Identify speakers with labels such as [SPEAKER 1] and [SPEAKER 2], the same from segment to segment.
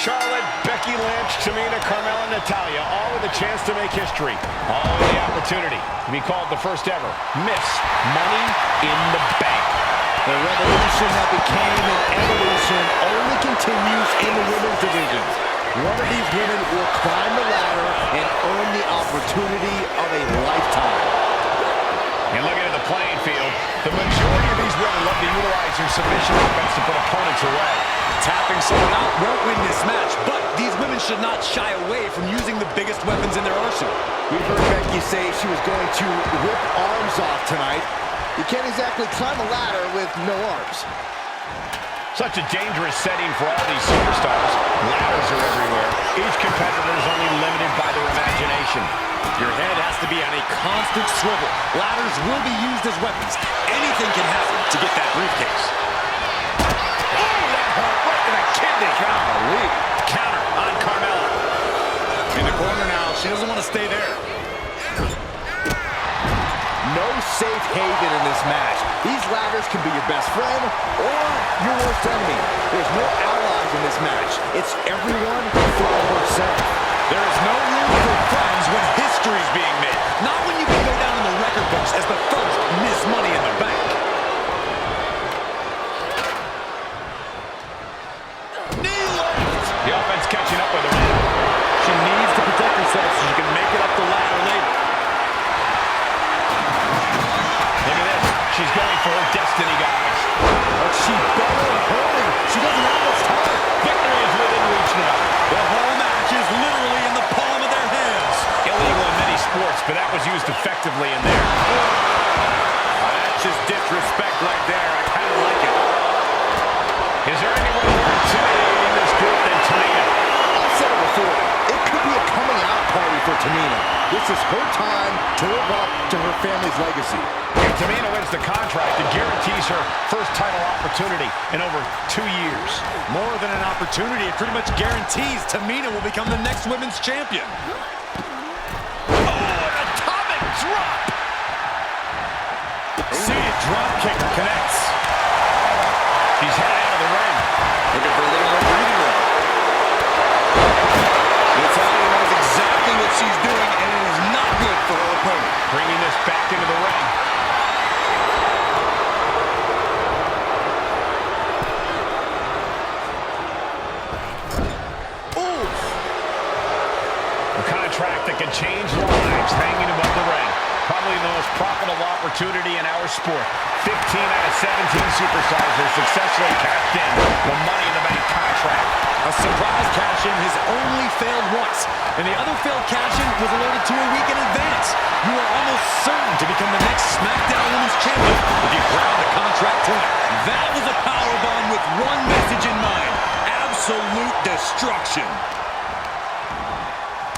[SPEAKER 1] Charlotte, Becky Lynch, Tamina, Carmella, Natalya, all with a chance to make history. All with the opportunity to be called the first ever Miss Money in the Bank.
[SPEAKER 2] The revolution that became an evolution only continues in the women's division. One of these women will climb the ladder and earn the opportunity of a lifetime.
[SPEAKER 1] And looking at the playing field, the majority of these women love to utilize their submission offense to put opponents away.
[SPEAKER 3] Tapping someone out won't win this match, but these women should not shy away from using the biggest weapons in their arsenal.
[SPEAKER 2] We've heard Becky say she was going to rip arms off tonight. You can't exactly climb a ladder with no arms.
[SPEAKER 1] Such a dangerous setting for all these superstars. Ladders are everywhere. Each competitor is only limited by their imagination.
[SPEAKER 3] Your head has to be on a constant swivel. Ladders will be used as weapons. Anything can happen to get that briefcase.
[SPEAKER 1] Oh, that hurt right to the kidney. Golly. Counter on Carmella.
[SPEAKER 3] In the corner now. She doesn't want to stay there.
[SPEAKER 2] No safe haven in this match. These ladders can be your best friend or your worst enemy. There's no allies in this match. It's everyone for herself.
[SPEAKER 3] There is no room for friends when history's being made. Not when you can go down in the record books as the first Miss Money in the Bank.
[SPEAKER 1] Knee lift. The offense catching up with her.
[SPEAKER 3] She needs to protect herself so she can make it up the ladder later.
[SPEAKER 1] Look at this. She's going for her destiny, guys.
[SPEAKER 2] But she better hurry. She doesn't have much time.
[SPEAKER 1] Victory is within reach now.
[SPEAKER 3] The whole match is literally in the palm of their hands.
[SPEAKER 1] Illegal in many sports, but that was used effectively in there.
[SPEAKER 3] That's just disrespect right there. I kind of like it.
[SPEAKER 1] Is there anyone more intimidating in this group than Tamina?
[SPEAKER 2] I've said it before. It could be a coming out party for Tamina. This is her time to live up to her family's legacy.
[SPEAKER 1] If Tamina wins the contract, it guarantees her first title opportunity in over 2 years.
[SPEAKER 3] More than an opportunity, it pretty much guarantees Tamina will become the next women's champion.
[SPEAKER 1] Oh, an atomic drop!
[SPEAKER 3] Seated drop kick connects.
[SPEAKER 1] She's headed out of the ring.
[SPEAKER 3] Looking for a little more breathing room. Natalya knows exactly what she's doing, and it is not good for her opponent.
[SPEAKER 1] Bringing this back into the ring. A contract that can change lives hanging above the ring. Probably the most profitable opportunity in our sport. 15 out of 17 superstars have successfully cashed in the Money in the Bank contract.
[SPEAKER 3] A surprise cash-in has only failed once, and the other failed cash-in was alerted to a week in advance. You are almost certain to become the next SmackDown Women's Champion if you grab the contract tonight. That was a powerbomb with one message in mind: absolute destruction.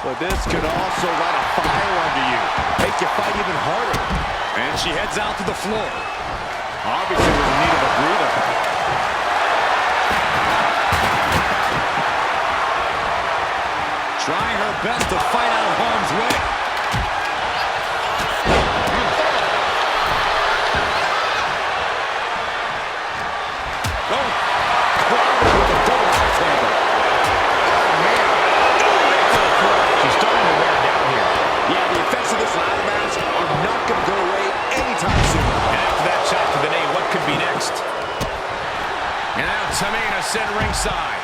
[SPEAKER 2] But this could also light a fire under you, make you fight even harder.
[SPEAKER 3] And she heads out to the floor.
[SPEAKER 2] Obviously was in need of a breather.
[SPEAKER 3] Trying her best to fight out of harm's way. Oh, crowded with a double axe handle.
[SPEAKER 2] Oh, man.
[SPEAKER 1] She's starting to wear down here.
[SPEAKER 2] Yeah, the effects of this ladder match are not going to go away anytime soon.
[SPEAKER 1] And after that shot to the knee, what could be next? And now Tamina sent ringside.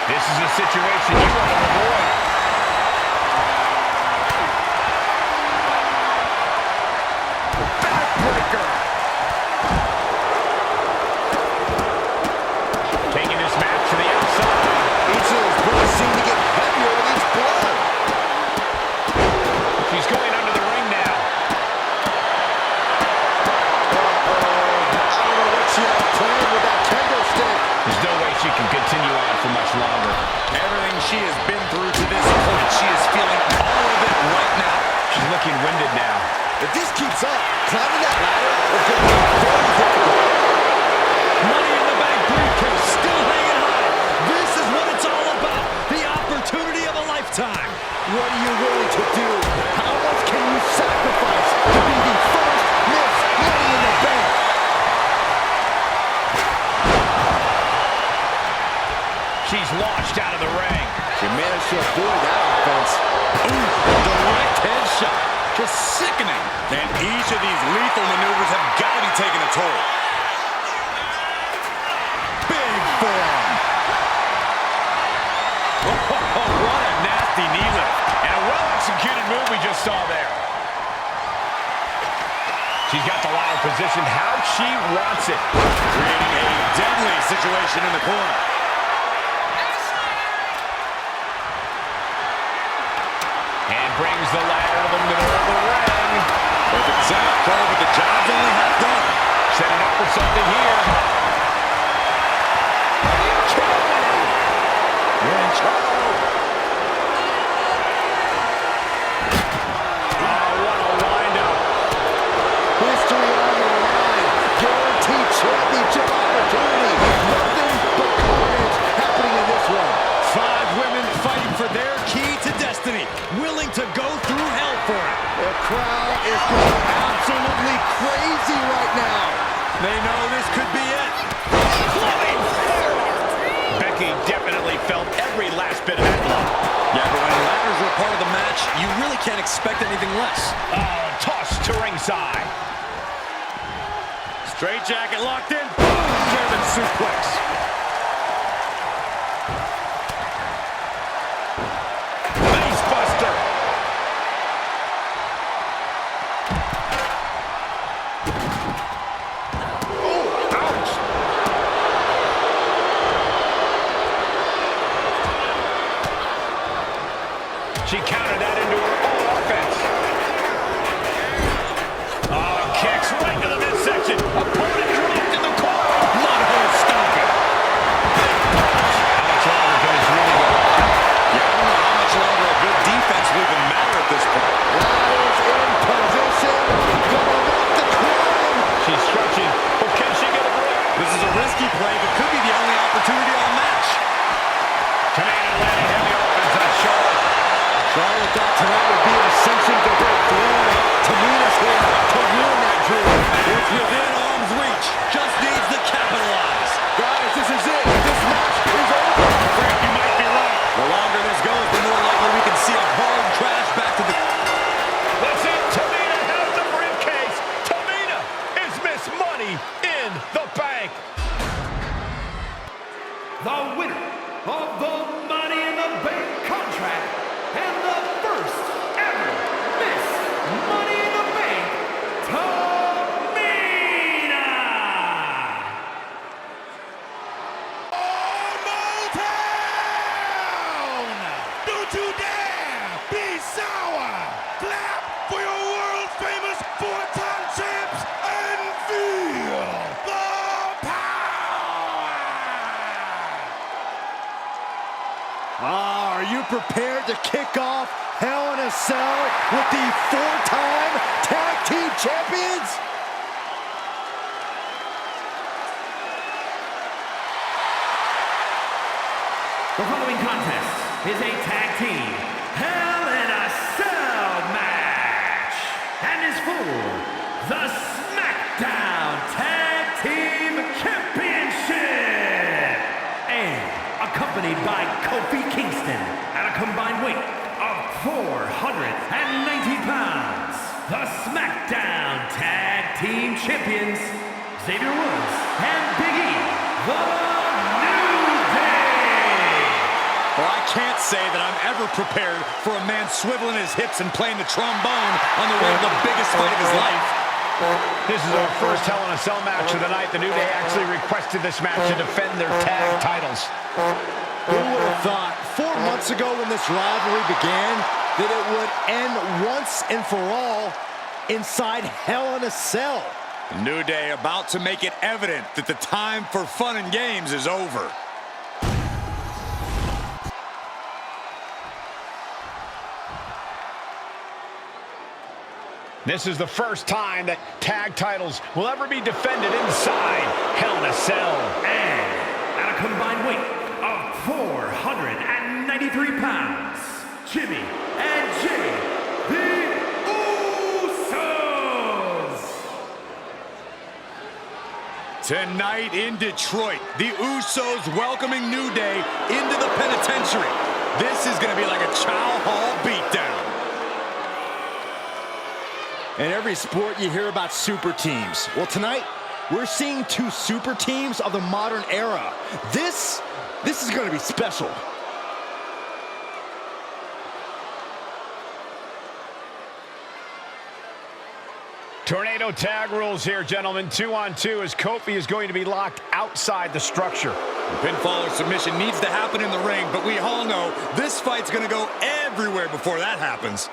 [SPEAKER 1] This is a situation you want to avoid. Backbreaker. Taking this match to the outside.
[SPEAKER 2] Each of those bullets seem to get heavier with each blow.
[SPEAKER 1] She's going under the ring now.
[SPEAKER 2] I don't know what she had planned with that kendo stick.
[SPEAKER 1] There's no way she can continue on for much longer.
[SPEAKER 3] Everything she has been through to this point, she is feeling all of it right now.
[SPEAKER 1] She's looking winded now.
[SPEAKER 2] If this keeps up, climbing that ladder is going to be very difficult.
[SPEAKER 3] Money in the Bank briefcase still hanging high. This is what it's all about. The opportunity of a lifetime.
[SPEAKER 2] What are you willing to do? How much can you sacrifice to be the first Miss Money in the Bank?
[SPEAKER 1] She's launched out of the ring.
[SPEAKER 2] She managed to avoid that offense.
[SPEAKER 3] Ooh, direct headshot. Just sickening. And each of these lethal maneuvers have got to be taking a toll. Big forearm.
[SPEAKER 1] Oh, what a nasty knee lift. And a well-executed move we just saw there. She's got the ladder positioned how she wants it.
[SPEAKER 3] Creating a deadly situation in the corner.
[SPEAKER 1] And brings the ladder to the middle of the ring.
[SPEAKER 3] Perfect setup, Cole, but the job's only half done.
[SPEAKER 1] Setting up for something here.
[SPEAKER 3] You're in trouble.
[SPEAKER 1] Oh, what a wind-up.
[SPEAKER 2] History on the line. Guaranteed championship opportunity. Nothing but carnage happening in this one.
[SPEAKER 3] 5 women fighting for their key to destiny, willing to go through hell for it.
[SPEAKER 2] The crowd is going absolutely crazy right now.
[SPEAKER 3] They know this could be it.
[SPEAKER 1] Flying forward. Becky definitely felt every last bit of that blow.
[SPEAKER 3] Yeah, but when ladders were part of the match, you really can't expect anything less.
[SPEAKER 1] Oh, tossed to ringside.
[SPEAKER 3] Straight jacket locked in. Boom! German suplex.
[SPEAKER 1] Face buster. Oh, ouch. She countered that into her own offense. Oh, kicks right to the midsection. Opponent dropped in the corner. Mudhole stomping. How much longer can this really go on?
[SPEAKER 3] Yeah, I don't know how much longer a good defense will even matter at this point.
[SPEAKER 2] Ladders in position. Gonna want the crown.
[SPEAKER 1] She's stretching, but can she get a break?
[SPEAKER 3] This is a risky play, but could be the only opportunity all match.
[SPEAKER 1] Tamina landing heavy offense on Charlotte.
[SPEAKER 2] Charlotte thought tonight would be an ascension to her throne. Tamina's here to ruin that dream.
[SPEAKER 3] It's within arm's reach. Just needs to capitalize.
[SPEAKER 2] Guys, this is it. This match is over.
[SPEAKER 3] Frank, you might be right. The longer this goes, the more likely we can see a hard crash back to the...
[SPEAKER 1] That's it. Tamina has the briefcase. Tamina is Miss Money in the Bank.
[SPEAKER 4] The winner of the Money in the Bank contract and the first ever Miss Money in the Bank, Tamina!
[SPEAKER 5] Don't you dare be sour! Clap for your world-famous 4-time champs and feel the power!
[SPEAKER 2] Are you prepared to kick off Hell in a Cell with the 4-time Tag Team Champions?
[SPEAKER 4] The following contest is a tag team Hell in a Cell match and is for the SmackDown Tag Team Championship and accompanied by Kofi Kingston at a combined weight of 490 pounds. The SmackDown Tag Team Champions, Xavier Woods and Big E, the New Day.
[SPEAKER 3] Well, I can't say that I'm ever prepared for a man swiveling his hips and playing the trombone on the way to the biggest fight of his life.
[SPEAKER 1] This is our first Hell in a Cell match of the night. The New Day actually requested this match to defend their tag titles.
[SPEAKER 2] Who would have thought 4 months ago when this rivalry began that it would end once and for all inside Hell in a Cell?
[SPEAKER 3] New Day about to make it evident that the time for fun and games is over.
[SPEAKER 1] This is the first time that tag titles will ever be defended inside Hell in a Cell.
[SPEAKER 4] And at a combined weight of 493 pounds, Jimmy and Jay, the Usos.
[SPEAKER 3] Tonight in Detroit, the Usos welcoming New Day into the penitentiary. This is going to be like a Chow Hall beatdown.
[SPEAKER 2] In every sport, you hear about super teams. Well, tonight, we're seeing two super teams of the modern era. This is going to be special.
[SPEAKER 1] Tornado tag rules here, gentlemen. 2-on-2 as Kofi is going to be locked outside the structure.
[SPEAKER 3] Pinfall or submission needs to happen in the ring, but we all know this fight's going to go everywhere before that happens.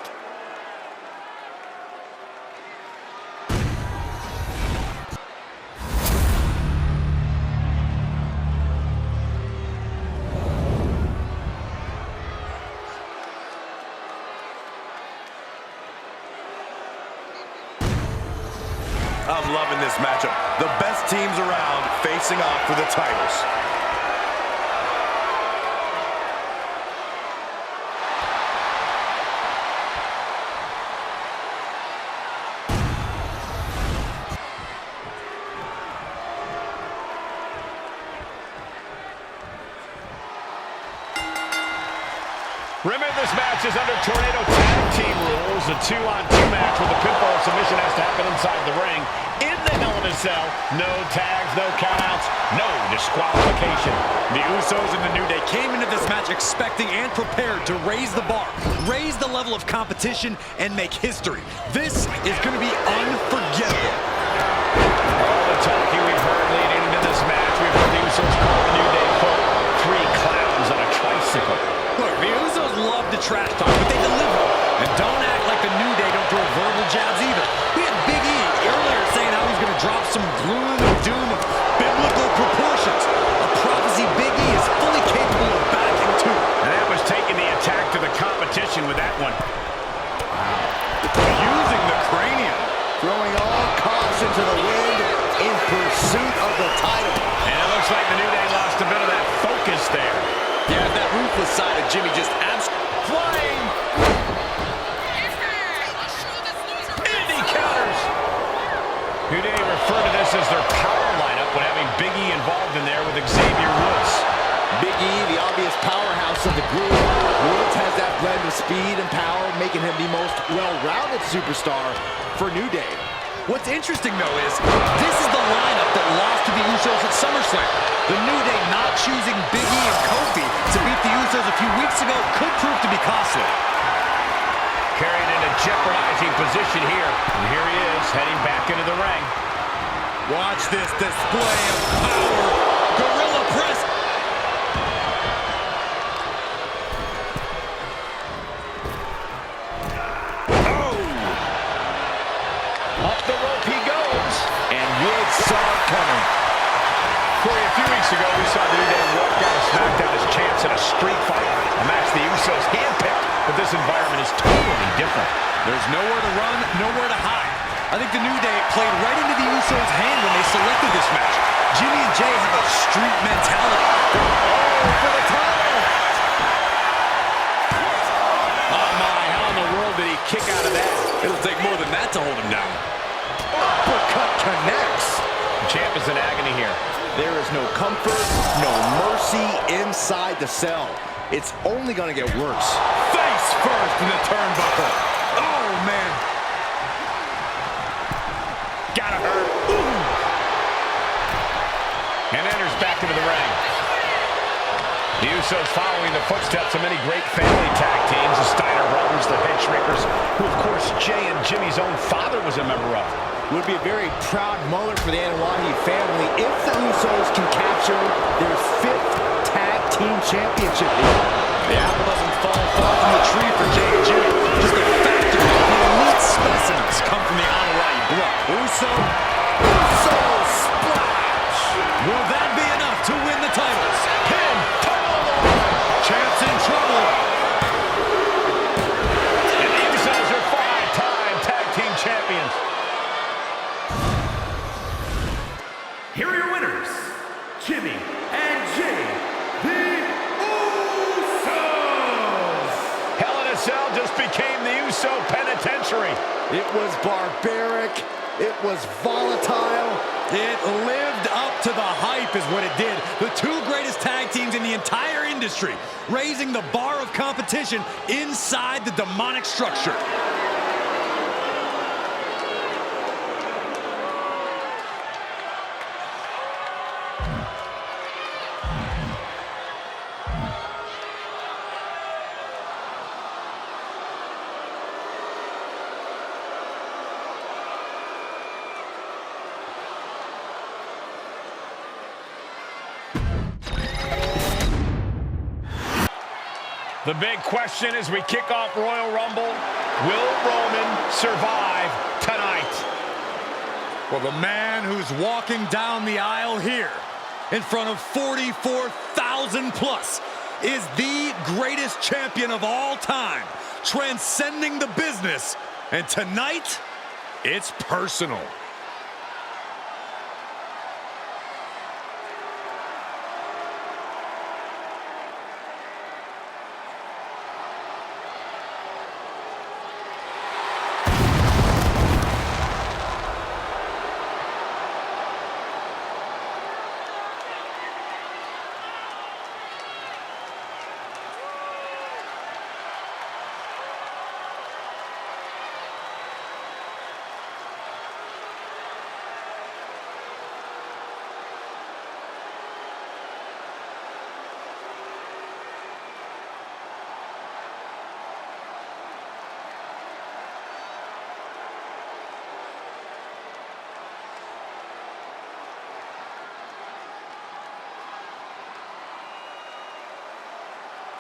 [SPEAKER 5] I'm loving this matchup. The best teams around facing off for the titles.
[SPEAKER 1] Remember, this match is under Tornado Tag Team rules. A 2-on-2 match with the pinfall submission has to happen inside the ring. In the Hell in a Cell, no tags, no countouts, no disqualification.
[SPEAKER 3] The Usos and the New Day came into this match expecting and prepared to raise the bar, raise the level of competition, and make history. This is going to be unforgettable.
[SPEAKER 1] All the talking we've heard leading into this match, we've heard the Usos call the New Day, quote, 3 clowns on a tricycle.
[SPEAKER 3] Look, the Usos love to trash talk, but they deliver. And don't act like the New Day don't throw verbal jabs either. We had Big E earlier saying how he's going to drop some gloom and doom of biblical proportions. A prophecy Big E is fully capable of backing too.
[SPEAKER 1] And that was taking the attack to the competition with that one.
[SPEAKER 3] Using the cranium.
[SPEAKER 2] Throwing all caution to the wind in pursuit of the title.
[SPEAKER 1] And it looks like the New Day lost a bit of that focus there.
[SPEAKER 3] Yeah, that ruthless side of Jimmy just
[SPEAKER 1] Flying! Indy counters! New Day refer to this as their power lineup when having Big E involved in there with Xavier Woods.
[SPEAKER 2] Big E, the obvious powerhouse of the group. Woods has that blend of speed and power, making him the most well-rounded superstar for New Day.
[SPEAKER 3] What's interesting, though, is this is the lineup that lost to the Usos at SummerSlam. The New Day not choosing Big E and Kofi to beat the Usos a few weeks ago could prove to be costly.
[SPEAKER 1] Carried in a jeopardizing position here. And here he is, heading back into the ring.
[SPEAKER 3] Watch this display of power. Gorilla press.
[SPEAKER 1] Up the rope he goes.
[SPEAKER 2] And Woods saw it coming.
[SPEAKER 1] Corey, a few weeks ago, we saw the New Day walk out of SmackDown as champs in a street fight. A match the Usos handpicked, but this environment is totally different.
[SPEAKER 3] There's nowhere to run, nowhere to hide. I think the New Day played right into the Usos' hand when they selected this match. Jimmy and Jay have a street mentality.
[SPEAKER 1] For the title!
[SPEAKER 3] Oh my, how in the world did he kick out of that? It'll take more than that to hold him down.
[SPEAKER 2] Uppercut connects.
[SPEAKER 1] The champ is in agony here.
[SPEAKER 2] There is no comfort, no mercy inside the cell. It's only going to get worse.
[SPEAKER 3] Face first in the turnbuckle. Oh, man.
[SPEAKER 1] Gotta hurt. Ooh. And enters back into the ring. The Usos following the footsteps of many great family tag teams, the Steiner brothers, the Head Shrinkers, who of course Jay and Jimmy's own father was a member of.
[SPEAKER 2] Would be a very proud moment for the Anoa'i family if the Usos can capture their 5th tag team championship.
[SPEAKER 3] The apple doesn't fall far from the tree for Jay and Jimmy. Just the fact that the elite specimens come from the Anoa'i blood. Uso splash. Will that be enough to win the titles?
[SPEAKER 1] Pin!
[SPEAKER 3] Champ's in trouble.
[SPEAKER 1] And the Usos are 5-time tag team champions.
[SPEAKER 4] Here are your winners, Jimmy and Jay, the Usos!
[SPEAKER 1] Hell in a Cell just became the Uso Penitentiary.
[SPEAKER 2] It was barbaric. It was volatile.
[SPEAKER 3] It lived up to the hype is what it did. The two greatest tag teams in the entire industry, raising the bar of competition inside the demonic structure.
[SPEAKER 1] The big question as we kick off Royal Rumble, will Roman survive tonight?
[SPEAKER 3] Well, the man who's walking down the aisle here in front of 44,000 plus is the greatest champion of all time, transcending the business. And tonight, it's personal.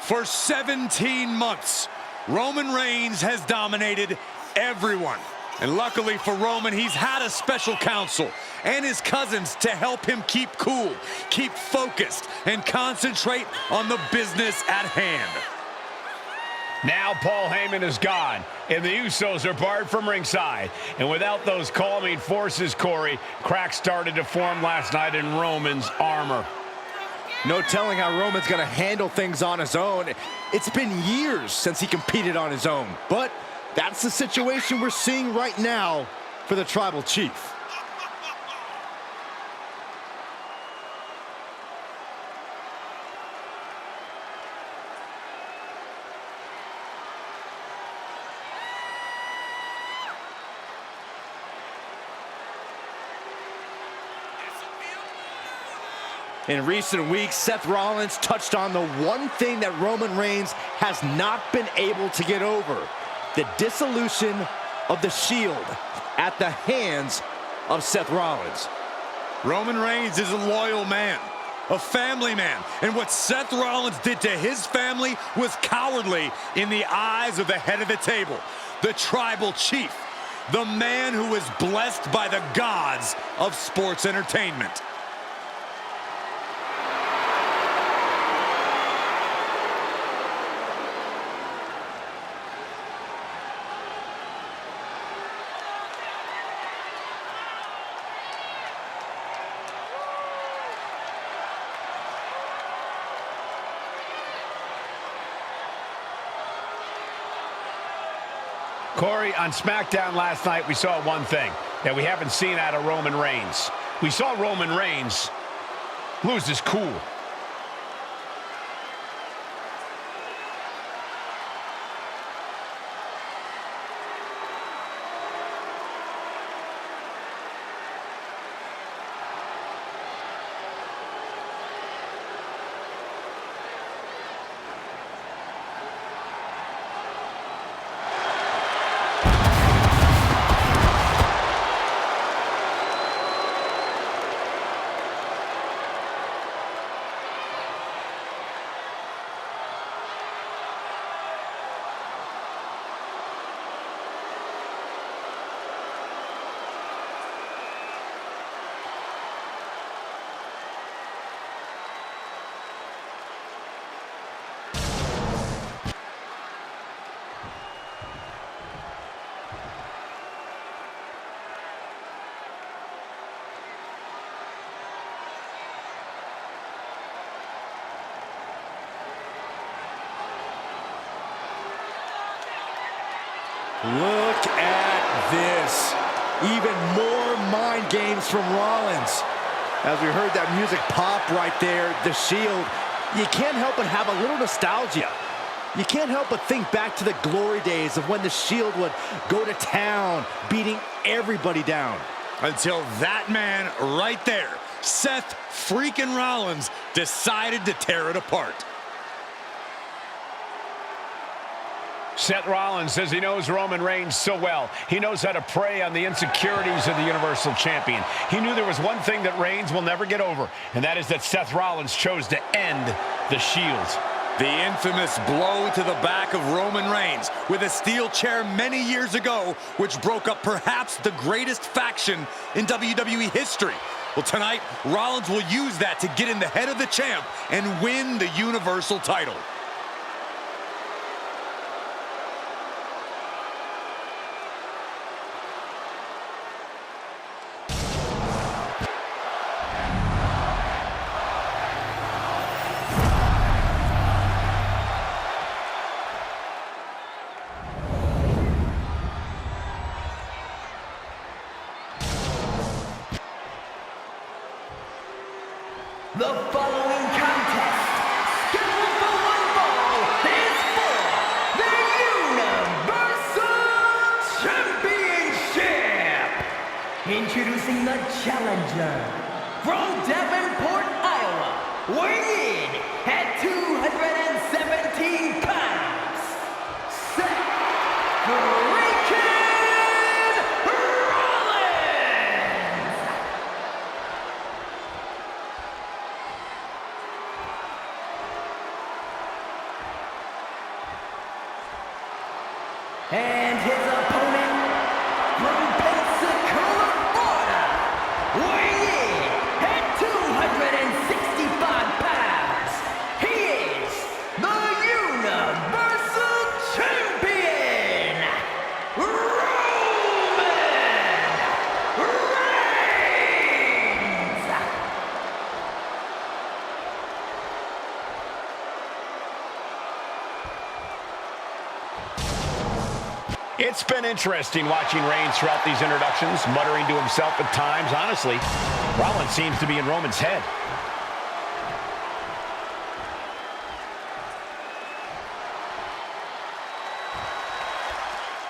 [SPEAKER 3] For 17 months, Roman Reigns has dominated everyone. And luckily for Roman, he's had a special counsel and his cousins to help him keep cool, keep focused, and concentrate on the business at hand.
[SPEAKER 1] Now Paul Heyman is gone, and the Usos are barred from ringside. And without those calming forces, Corey, cracks started to form last night in Roman's armor.
[SPEAKER 2] No telling how Roman's going to handle things on his own. It's been years since he competed on his own. But that's the situation we're seeing right now for the Tribal Chief. In recent weeks, Seth Rollins touched on the one thing that Roman Reigns has not been able to get over: the dissolution of the Shield at the hands of Seth Rollins.
[SPEAKER 3] Roman Reigns is a loyal man, a family man, and what Seth Rollins did to his family was cowardly in the eyes of the head of the table, the Tribal Chief, the man who is blessed by the gods of sports entertainment.
[SPEAKER 1] Corey, on SmackDown last night, we saw one thing that we haven't seen out of Roman Reigns. We saw Roman Reigns lose his cool.
[SPEAKER 2] Look at this. Even more mind games from Rollins. As we heard that music pop right there, the Shield, you can't help but have a little nostalgia. You can't help but think back to the glory days of when the Shield would go to town, beating everybody down.
[SPEAKER 3] Until that man right there, Seth freaking Rollins, decided to tear it apart.
[SPEAKER 1] Seth Rollins says he knows Roman Reigns so well. He knows how to prey on the insecurities of the Universal Champion. He knew there was one thing that Reigns will never get over, and that is that Seth Rollins chose to end the Shield.
[SPEAKER 3] The infamous blow to the back of Roman Reigns with a steel chair many years ago, which broke up perhaps the greatest faction in WWE history. Well, tonight, Rollins will use that to get in the head of the champ and win the Universal title.
[SPEAKER 4] The following contest, scheduled for one fall, is for the Universal Championship. Introducing the challenger from Davenport, Iowa, weighing in at 217 pounds, Seth freaking Rollins. And his opponent from Pensacola, Florida, weighing in at 265 pounds, he is the Universal Champion, Roman Reigns!
[SPEAKER 1] It's been interesting watching Reigns throughout these introductions, muttering to himself at times. Honestly, Rollins seems to be in Roman's head.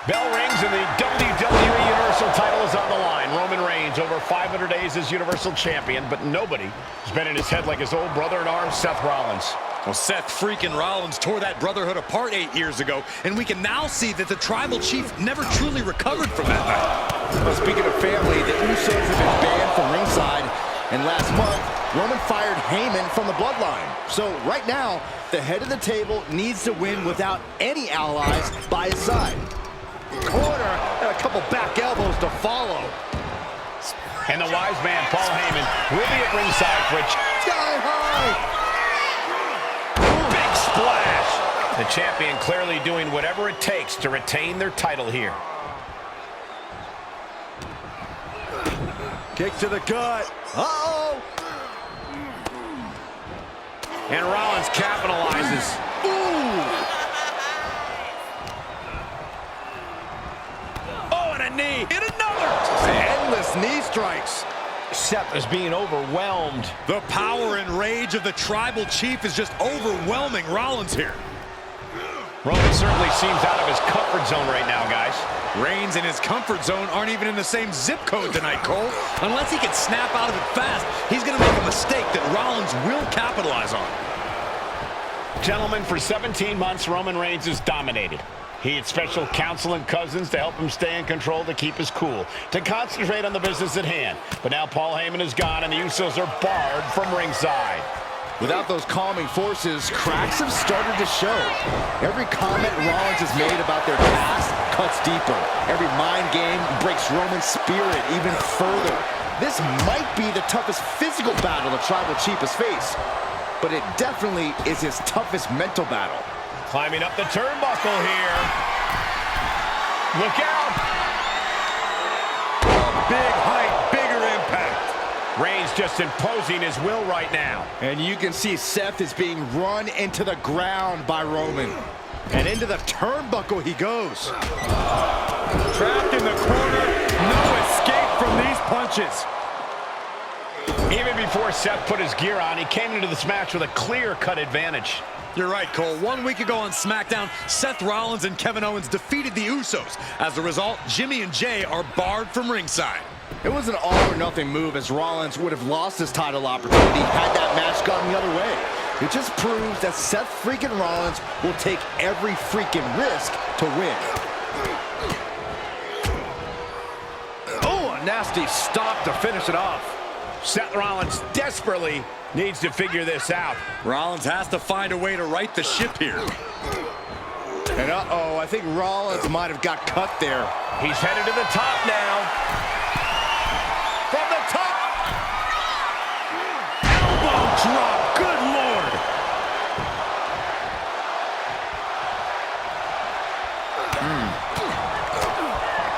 [SPEAKER 1] Bell rings and the WWE Universal title is on the line. Roman Reigns, over 500 days as Universal Champion, but nobody has been in his head like his old brother-in-arms, Seth Rollins.
[SPEAKER 3] Well, Seth freaking Rollins tore that brotherhood apart 8 years ago, and we can now see that the tribal chief never truly recovered from that night.
[SPEAKER 2] Well, speaking of family, the Usos have been banned from ringside, and last month, Roman fired Heyman from the Bloodline. So right now, the head of the table needs to win without any allies by his side. Corner and a couple back elbows to follow.
[SPEAKER 1] And the wise man, Paul Heyman, will be at ringside for a
[SPEAKER 2] Sky high!
[SPEAKER 1] splash. The champion clearly doing whatever it takes to retain their title here.
[SPEAKER 2] Kick to the gut. Uh-oh!
[SPEAKER 1] And Rollins capitalizes.
[SPEAKER 2] Ooh!
[SPEAKER 3] Oh, and a knee, and another!
[SPEAKER 2] Endless knee strikes.
[SPEAKER 1] Seth is being overwhelmed.
[SPEAKER 3] The power and rage of the tribal chief is just overwhelming Rollins here.
[SPEAKER 1] Roman certainly seems out of his comfort zone right now, guys.
[SPEAKER 3] Reigns and his comfort zone aren't even in the same zip code tonight, Cole. Unless he can snap out of it fast, he's going to make a mistake that Rollins will capitalize on.
[SPEAKER 1] Gentlemen, for 17 months, Roman Reigns has dominated. He had special counsel and cousins to help him stay in control, to keep his cool, to concentrate on the business at hand. But now Paul Heyman is gone, and the Usos are barred from ringside.
[SPEAKER 2] Without those calming forces, cracks have started to show. Every comment Rollins has made about their past cuts deeper. Every mind game breaks Roman's spirit even further. This might be the toughest physical battle the tribal chief has faced, but it definitely is his toughest mental battle.
[SPEAKER 1] Climbing up the turnbuckle here. Look out!
[SPEAKER 3] Big height, bigger impact.
[SPEAKER 1] Reigns just imposing his will right now.
[SPEAKER 2] And you can see Seth is being run into the ground by Roman. And into the turnbuckle he goes.
[SPEAKER 3] Trapped in the corner, no escape from these punches.
[SPEAKER 1] Even before Seth put his gear on, he came into this match with a clear-cut advantage.
[SPEAKER 3] You're right, Cole. 1 week ago on SmackDown, Seth Rollins and Kevin Owens defeated the Usos. As a result, Jimmy and Jay are barred from ringside.
[SPEAKER 2] It was an all-or-nothing move, as Rollins would have lost his title opportunity had that match gone the other way. It just proves that Seth freaking Rollins will take every freaking risk to win.
[SPEAKER 5] Oh, a nasty stop to finish it off.
[SPEAKER 1] Seth Rollins desperately needs to figure this out.
[SPEAKER 3] Rollins has to find a way to right the ship here.
[SPEAKER 2] And I think Rollins might have got cut there.
[SPEAKER 1] He's headed to the top now.
[SPEAKER 2] From the top!
[SPEAKER 3] Elbow drop, good Lord!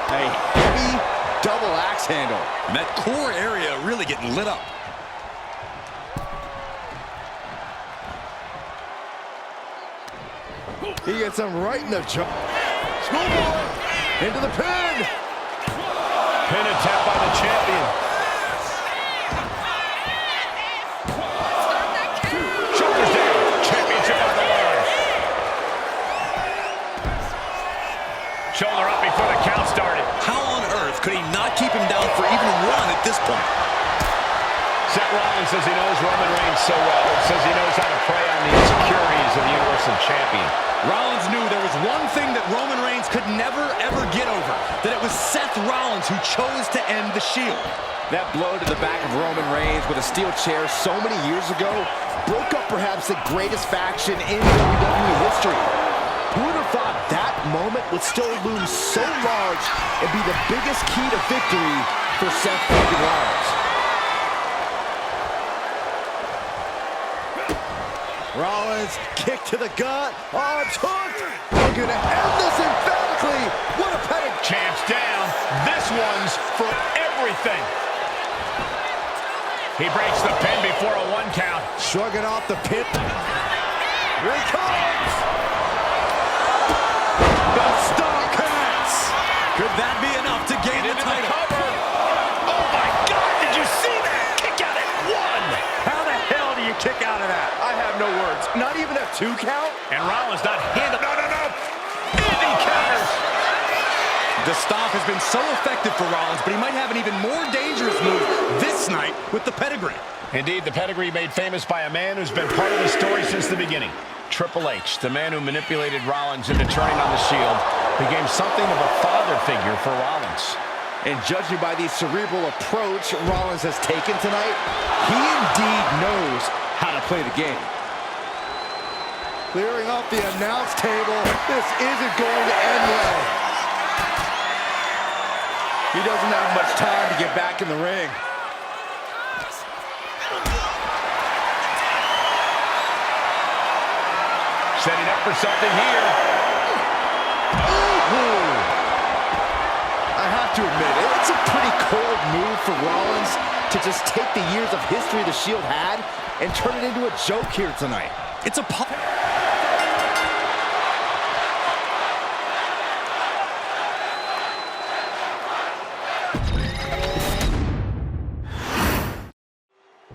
[SPEAKER 2] A heavy double axe handle.
[SPEAKER 3] And that core area really getting lit up.
[SPEAKER 2] He gets him right in the jaw. Schoolboy into the pin.
[SPEAKER 1] Pin attempt by the champion. Shoulders down. Championship on the line. Shoulder up before the count started.
[SPEAKER 3] How on earth could he not keep him down for even one at this point?
[SPEAKER 1] Seth Rollins says he knows Roman Reigns so well. Says he knows how to prey on the insecurities of the Universal Champion.
[SPEAKER 3] Rollins knew there was one thing that Roman Reigns could never, ever get over. That it was Seth Rollins who chose to end the Shield.
[SPEAKER 2] That blow to the back of Roman Reigns with a steel chair so many years ago broke up perhaps the greatest faction in WWE history. Who would have thought that moment would still loom so large and be the biggest key to victory for Seth Rollins? Rollins, kick to the gut, arms hooked. We're gonna end this emphatically. What a pedigree.
[SPEAKER 1] Champ's down. This one's for everything. He breaks the pin before a 1 count.
[SPEAKER 2] Shrugging off the pin. Here he comes.
[SPEAKER 3] The star connects. Could that be enough to gain the title?
[SPEAKER 1] Oh my God, did you see that? Kick out at 1.
[SPEAKER 3] How the hell do you kick out of that?
[SPEAKER 5] I have no words. Not even a 2 count?
[SPEAKER 1] And Rollins not handling. No. And he counters.
[SPEAKER 3] The stop has been so effective for Rollins, but he might have an even more dangerous move this night with the pedigree.
[SPEAKER 1] Indeed, the pedigree made famous by a man who's been part of the story since the beginning. Triple H, the man who manipulated Rollins into turning on the Shield, became something of a father figure for Rollins.
[SPEAKER 2] And judging by the cerebral approach Rollins has taken tonight, he indeed knows how to play the game. Clearing up the announce table. This isn't going to end well. He doesn't have much time to get back in the ring.
[SPEAKER 1] Setting up for something here.
[SPEAKER 2] Ooh. I have to admit, it's a pretty cold move for Rollins to just take the years of history the Shield had and turn it into a joke here tonight.
[SPEAKER 3] It's a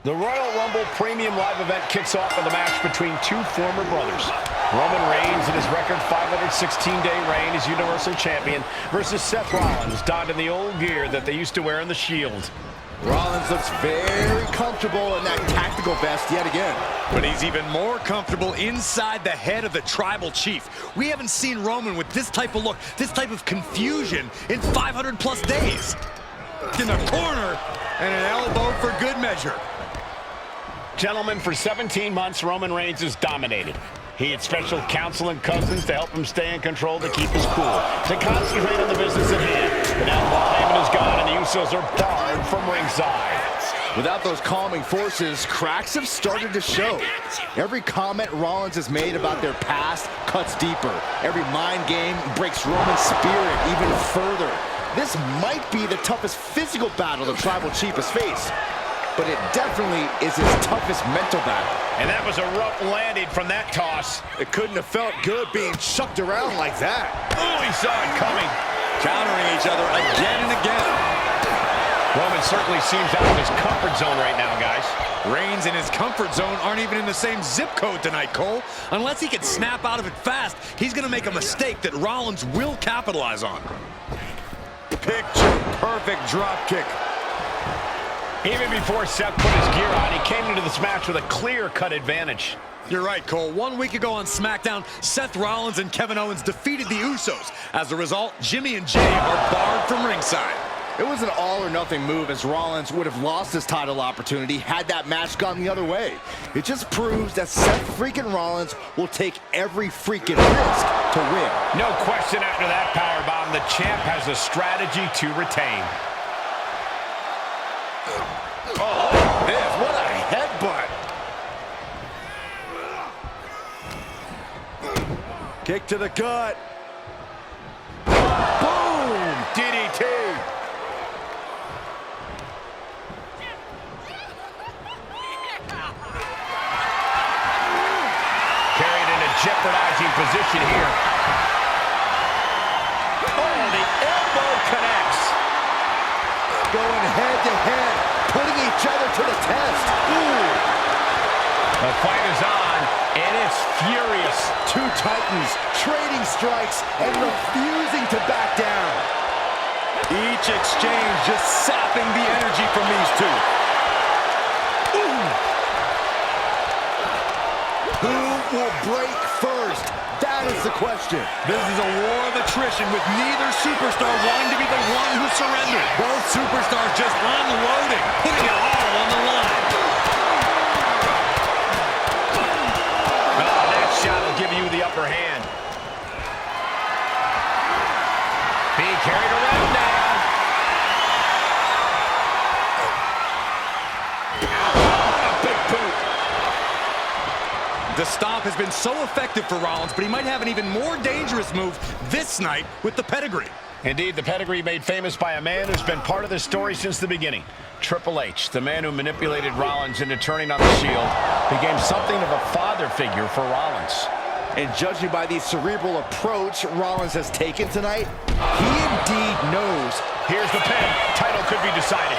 [SPEAKER 1] The Royal Rumble Premium Live event kicks off with a match between two former brothers. Roman Reigns in his record 516-day reign as Universal Champion versus Seth Rollins, donned in the old gear that they used to wear in the Shield.
[SPEAKER 2] Rollins looks very comfortable in that tactical vest yet again.
[SPEAKER 3] But he's even more comfortable inside the head of the tribal chief. We haven't seen Roman with this type of look, this type of confusion in 500-plus days. In the corner, and an elbow for good measure.
[SPEAKER 1] Gentlemen, for 17 months, Roman Reigns has dominated. He had special counsel and cousins to help him stay in control, to keep his cool, to concentrate on the business at hand. But now Paul Heyman is gone, and the Usos are barred from ringside.
[SPEAKER 2] Without those calming forces, cracks have started to show. Every comment Rollins has made about their past cuts deeper. Every mind game breaks Roman's spirit even further. This might be the toughest physical battle the tribal chief has faced, but it definitely is his toughest mental battle.
[SPEAKER 1] And that was a rough landing from that toss.
[SPEAKER 2] It couldn't have felt good being chucked around like that.
[SPEAKER 1] Oh, he saw it coming.
[SPEAKER 3] Countering each other again and again.
[SPEAKER 1] Roman certainly seems out of his comfort zone right now, guys.
[SPEAKER 3] Reigns and his comfort zone aren't even in the same zip code tonight, Cole. Unless he can snap out of it fast, he's going to make a mistake that Rollins will capitalize on.
[SPEAKER 5] Picture-perfect drop kick.
[SPEAKER 1] Even before Seth put his gear on, he came into this match with a clear-cut advantage.
[SPEAKER 3] You're right, Cole. 1 week ago on SmackDown, Seth Rollins and Kevin Owens defeated the Usos. As a result, Jimmy and Jay are barred from ringside.
[SPEAKER 2] It was an all-or-nothing move, as Rollins would have lost his title opportunity had that match gone the other way. It just proves that Seth freaking Rollins will take every freaking risk to win.
[SPEAKER 1] No question after that powerbomb, the champ has a strategy to retain.
[SPEAKER 2] Oh, look at this. What a headbutt. Kick to the gut. Boom! DDT.
[SPEAKER 1] Carried in a jeopardizing position here. Oh, the elbow connects.
[SPEAKER 2] Going head-to-head, putting each other to the test. Ooh.
[SPEAKER 1] The fight is on, and it's furious.
[SPEAKER 2] Two titans trading strikes and refusing to back down.
[SPEAKER 3] Each exchange just sapping the energy from these two.
[SPEAKER 2] Ooh. Who will break first? That is the question.
[SPEAKER 3] This is a war of attrition with neither superstar wanting to be the one who surrendered. Both superstars just unloading, putting it all on the line.
[SPEAKER 1] That shot will give you the upper hand. Being carried around now. A big boot.
[SPEAKER 3] The stomp has been so effective for Rollins, but he might have an even more dangerous move this night with the pedigree.
[SPEAKER 1] Indeed, the pedigree made famous by a man who's been part of this story since the beginning. Triple H, the man who manipulated Rollins into turning on the Shield, became something of a father figure for Rollins.
[SPEAKER 2] And judging by the cerebral approach Rollins has taken tonight, he indeed knows.
[SPEAKER 1] Here's the pin. Title could be decided.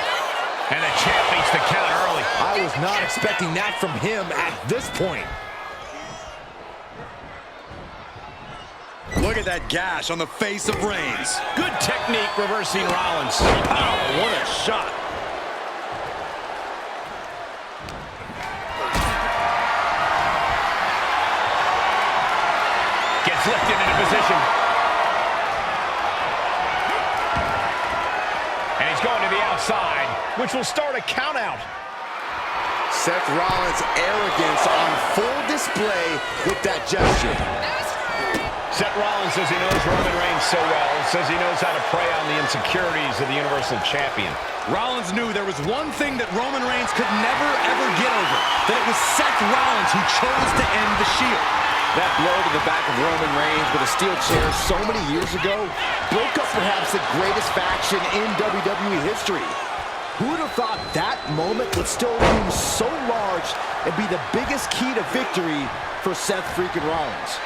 [SPEAKER 1] And the champ makes the count early.
[SPEAKER 2] I was not expecting that from him at this point.
[SPEAKER 3] Look at that gash on the face of Reigns.
[SPEAKER 1] Good technique reversing Rollins.
[SPEAKER 3] Pow, what a shot.
[SPEAKER 1] Gets lifted into position. And he's going to the outside, which will start a count out.
[SPEAKER 2] Seth Rollins' arrogance on full display with that gesture.
[SPEAKER 1] Seth Rollins says he knows Roman Reigns so well, says he knows how to prey on the insecurities of the Universal Champion.
[SPEAKER 3] Rollins knew there was one thing that Roman Reigns could never, ever get over, that it was Seth Rollins who chose to end the Shield.
[SPEAKER 2] That blow to the back of Roman Reigns with a steel chair so many years ago broke up perhaps the greatest faction in WWE history. Who would have thought that moment would still loom so large and be the biggest key to victory for Seth freaking Rollins?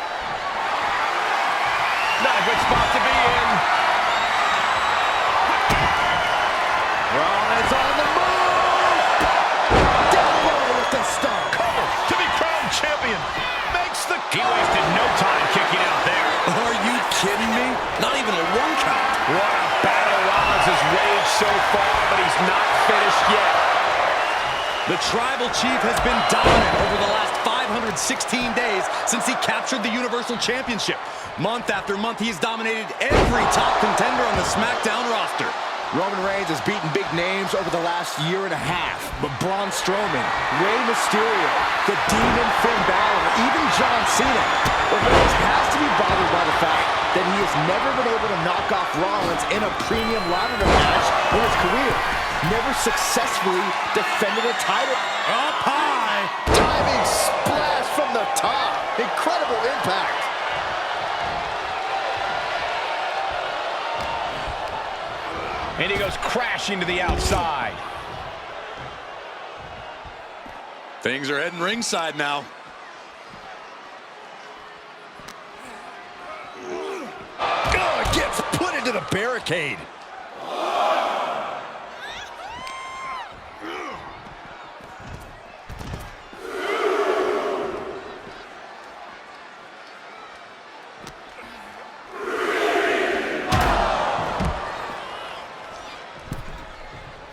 [SPEAKER 1] Not a good spot to be in.
[SPEAKER 2] Rollins on the move! Down low with the stomp.
[SPEAKER 1] Cover to be crowned champion. Makes the... He wasted no time kicking out there.
[SPEAKER 3] Are you kidding me? Not even a one count.
[SPEAKER 1] What a battle Rollins has waged so far, but he's not finished yet.
[SPEAKER 3] The Tribal Chief has been dominant over the last 516 days since he captured the Universal Championship. Month after month, he has dominated every top contender on the SmackDown roster.
[SPEAKER 2] Roman Reigns has beaten big names over the last year and a half, but Braun Strowman, Rey Mysterio, the Demon Finn Balor, even Johncena. But Reigns has to be bothered by the fact that he has never been able to knock off Rollins in a premium ladder match in his career. Never successfully defended a title.
[SPEAKER 3] Up high.
[SPEAKER 2] Diving splash from the top. Incredible impact.
[SPEAKER 1] And he goes crashing to the outside.
[SPEAKER 3] Things are heading ringside now.
[SPEAKER 2] Oh, it gets put into the barricade.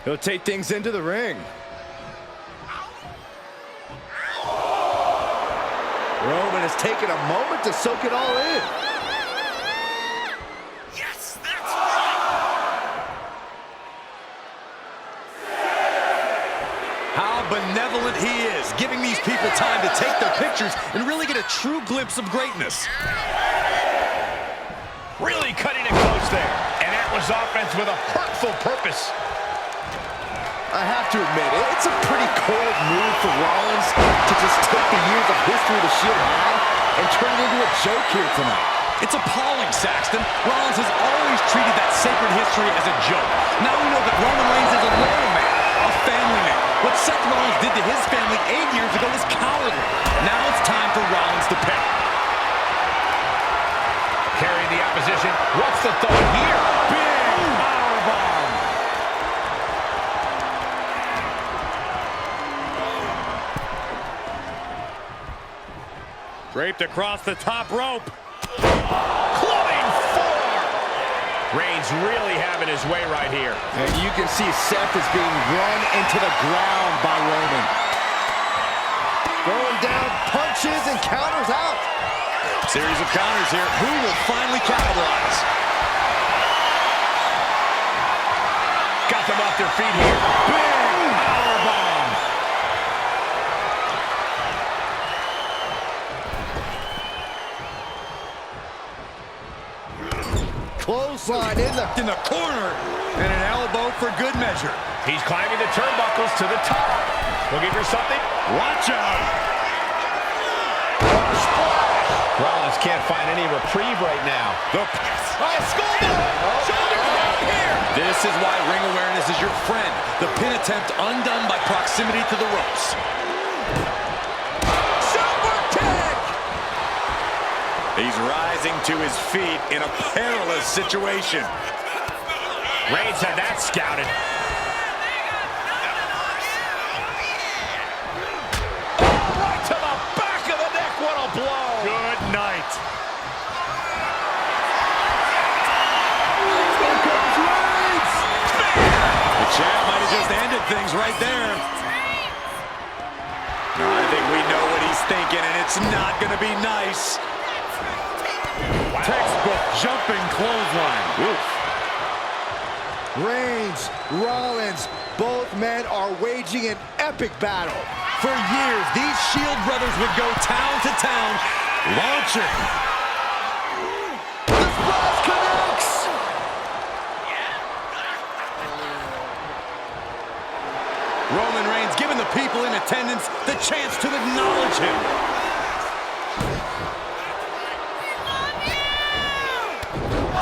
[SPEAKER 2] He'll take things into the ring. Roman has taken a moment to soak it all in.
[SPEAKER 4] Yes, that's right.
[SPEAKER 3] How benevolent he is, giving these people time to take their pictures and really get a true glimpse of greatness.
[SPEAKER 1] Really cutting it close there. And that was offense with a hurtful purpose.
[SPEAKER 2] I have to admit, it's a pretty cold move for Rollins to just take the years of history the Shield had and turn it into a joke here tonight.
[SPEAKER 3] It's appalling, Saxton. Rollins has always treated that sacred history as a joke. Now we know that Roman Reigns is a loyal man, a family man. What Seth Rollins did to his family 8 years ago was cowardly. Now it's time for Rollins to pay.
[SPEAKER 1] Carrying the opposition. What's the thought here? Big powerbomb.
[SPEAKER 3] Draped across the top rope.
[SPEAKER 1] Clubbing forearm. Reigns really having his way right here.
[SPEAKER 2] And you can see Seth is being run into the ground by Roman. Going down, punches and counters out.
[SPEAKER 3] Series of counters here. Who will finally capitalize?
[SPEAKER 1] Got them off their feet here. Big powerbomb.
[SPEAKER 2] Clothesline in the corner.
[SPEAKER 3] And an elbow for good measure.
[SPEAKER 1] He's climbing the turnbuckles to the top. Looking for something?
[SPEAKER 3] Watch out!
[SPEAKER 1] Rollins can't find any reprieve right now.
[SPEAKER 3] This is why ring awareness is your friend. The pin attempt undone by proximity to the ropes.
[SPEAKER 1] Super kick!
[SPEAKER 5] He's rising to his feet in a perilous situation.
[SPEAKER 1] Reigns had that scouted. Oh, right to the back of the neck. What a blow.
[SPEAKER 3] Good night. The champ might have just ended things right there.
[SPEAKER 5] I think we know what he's thinking, and it's not going to be nice.
[SPEAKER 1] Wow.
[SPEAKER 3] Textbook jumping clothesline.
[SPEAKER 2] Oof. Reigns, Rollins, both men are waging an epic battle.
[SPEAKER 3] For years, these Shield brothers would go town to town, launching.
[SPEAKER 2] The splash connects!
[SPEAKER 3] Roman Reigns giving the people in attendance the chance to acknowledge him.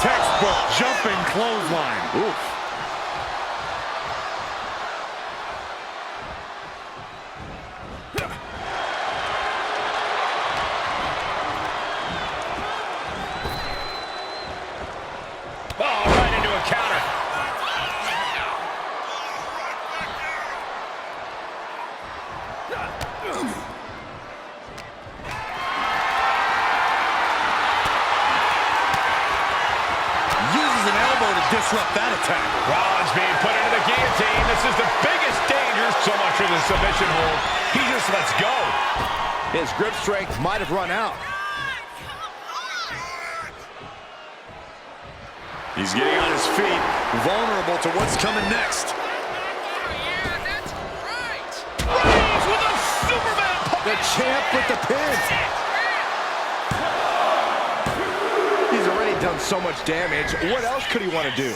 [SPEAKER 3] Textbook jumping clothesline.
[SPEAKER 2] Oof.
[SPEAKER 1] Oh, right into a counter.
[SPEAKER 3] Uses an elbow to disrupt that attack.
[SPEAKER 1] Rollins being put into the guillotine. This is the biggest danger. So much for the submission hold. He just lets go.
[SPEAKER 2] His grip strength might have run out.
[SPEAKER 3] He's getting on his feet, vulnerable to what's coming next.
[SPEAKER 1] Reigns with a Superman punch.
[SPEAKER 2] The champ with the pin. He's already done so much damage. What else could he want to do?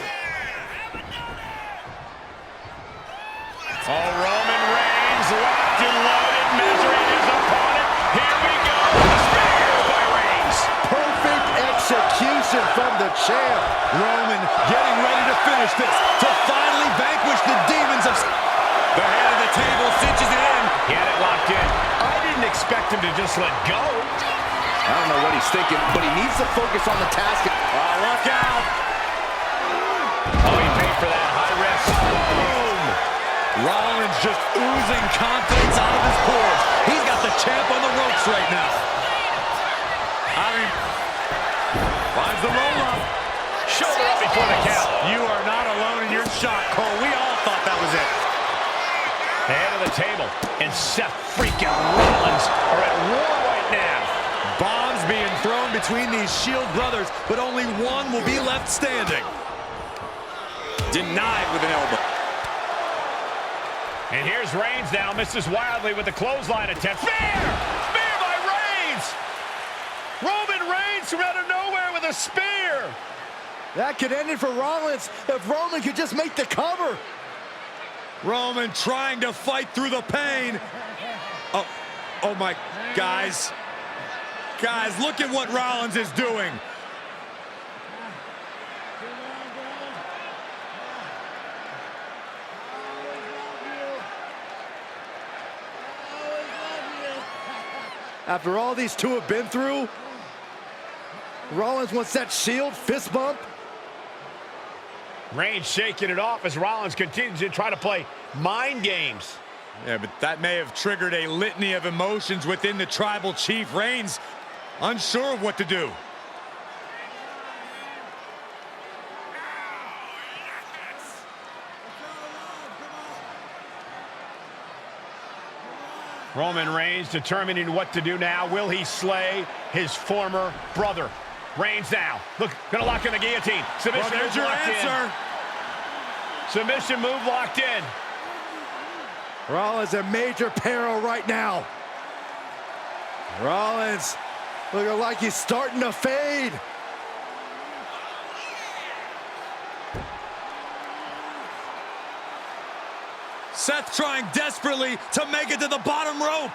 [SPEAKER 1] Oh, Roman Reigns locked and loaded, measuring his opponent. Here we go. Spear by Reigns.
[SPEAKER 2] Perfect execution from the champ.
[SPEAKER 3] Roman getting ready to finish this, to finally vanquish the demons of... The head of the table cinches it in.
[SPEAKER 1] He had it locked in. I didn't expect him to just let go.
[SPEAKER 2] I don't know what he's thinking, but he needs to focus on the task.
[SPEAKER 3] Look out.
[SPEAKER 1] Oh, he paid for that high risk. Boom.
[SPEAKER 3] Rollins just oozing confidence out of his pores. He's got the champ on the ropes right now. Finds the roll-up.
[SPEAKER 1] Shoulder up before the count.
[SPEAKER 3] You are not alone in your shock, Cole. We all thought that was it.
[SPEAKER 1] the table. And Seth freaking Rollins are at war right now.
[SPEAKER 3] Bombs being thrown between these Shield brothers, but only one will be left standing. Denied with an elbow.
[SPEAKER 1] And here's Reigns now, misses wildly with the clothesline attempt. Spear! Spear by Reigns! Roman Reigns from out of nowhere with a spear!
[SPEAKER 2] That could end it for Rollins if Roman could just make the cover.
[SPEAKER 3] Roman trying to fight through the pain. Oh my, guys. Guys, look at what Rollins is doing.
[SPEAKER 2] After all these two have been through, Rollins wants that Shield fist bump.
[SPEAKER 1] Reigns shaking it off as Rollins continues to try to play mind games.
[SPEAKER 3] Yeah, but that may have triggered a litany of emotions within the tribal chief. Reigns unsure of what to do.
[SPEAKER 1] Roman Reigns determining what to do now. Will he slay his former brother? Reigns now. Look, gonna lock in the guillotine. Submission
[SPEAKER 3] Well, there's
[SPEAKER 1] move
[SPEAKER 3] your
[SPEAKER 1] locked
[SPEAKER 3] answer.
[SPEAKER 1] in. Submission move locked in.
[SPEAKER 2] Rollins in major peril right now. Rollins looking like he's starting to fade.
[SPEAKER 3] Seth trying desperately to make it to the bottom rope.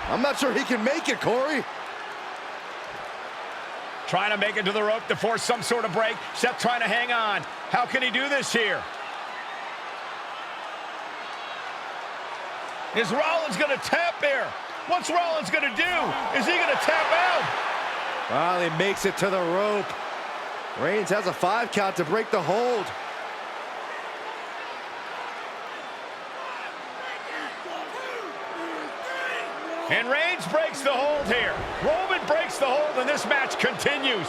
[SPEAKER 2] I'm not sure he can make it, Corey.
[SPEAKER 1] Trying to make it to the rope to force some sort of break. Seth trying to hang on. How can he do this here? Is Rollins going to tap here? What's Rollins going to do? Is he going to tap out?
[SPEAKER 2] Well, he makes it to the rope. Reigns has a 5 count to break the hold.
[SPEAKER 1] And Reigns breaks the hold here. Roman breaks the hold, and this match continues.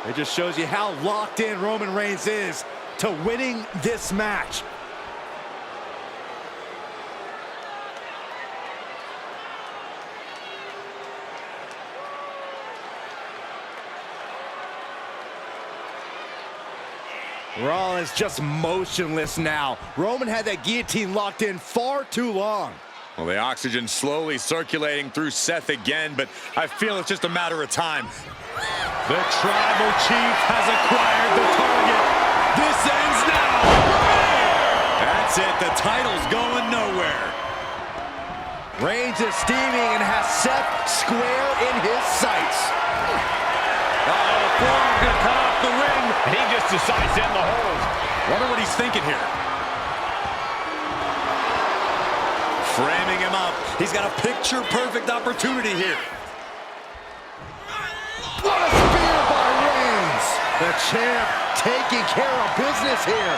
[SPEAKER 2] It just shows you how locked in Roman Reigns is to winning this match. Rollins just motionless now. Roman had that guillotine locked in far too long.
[SPEAKER 3] Well, the oxygen slowly circulating through Seth again, but I feel it's just a matter of time. The tribal chief has acquired the target. This ends now. That's it. The title's going nowhere.
[SPEAKER 2] Reigns is steaming and has Seth square in his sights.
[SPEAKER 3] The forearm's gonna cut off the ring.
[SPEAKER 1] And he just decides to end the hold.
[SPEAKER 3] Wonder what he's thinking here. Framing him up. He's got a picture-perfect opportunity here.
[SPEAKER 2] What a spear by Reigns! The champ taking care of business here.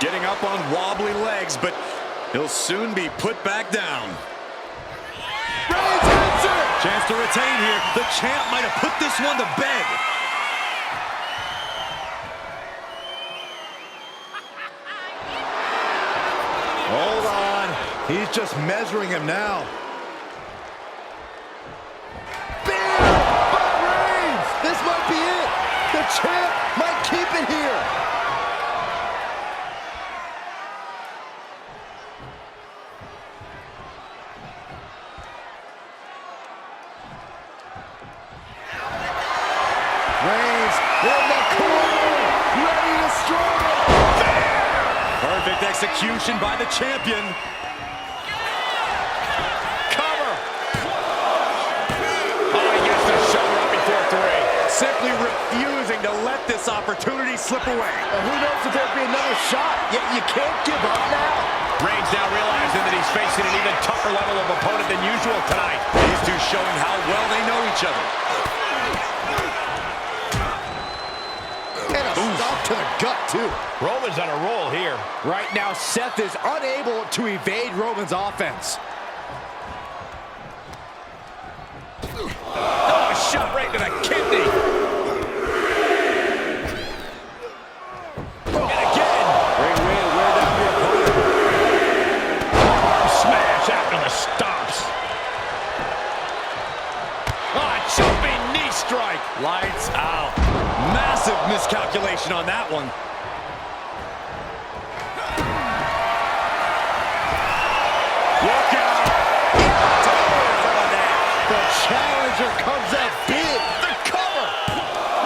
[SPEAKER 3] Getting up on wobbly legs, but he'll soon be put back down.
[SPEAKER 2] Reigns hits it!
[SPEAKER 3] Chance to retain here. The champ might have put this one to bed.
[SPEAKER 2] Hold on. He's just measuring him now. Spear by Reigns! This might be it. The champ might keep it here. Reigns in the corner, ready to strike.
[SPEAKER 3] Perfect execution by the champion.
[SPEAKER 1] Cover. Oh, he gets the shoulder up before 3.
[SPEAKER 3] Simply refusing to let this opportunity slip away.
[SPEAKER 2] And who knows if there'll be another shot, yet you can't give up now.
[SPEAKER 1] Reigns now realizing that he's facing an even tougher level of opponent than usual tonight.
[SPEAKER 3] These two showing how well they know each other.
[SPEAKER 2] And a stop to the gut, too.
[SPEAKER 1] Roman's on a roll here.
[SPEAKER 2] Right now, Seth is unable to evade Roman's offense.
[SPEAKER 1] Oh, a shot right to the kidney. And
[SPEAKER 3] calculation on that one.
[SPEAKER 2] Look out! The challenger comes up big.
[SPEAKER 1] The cover!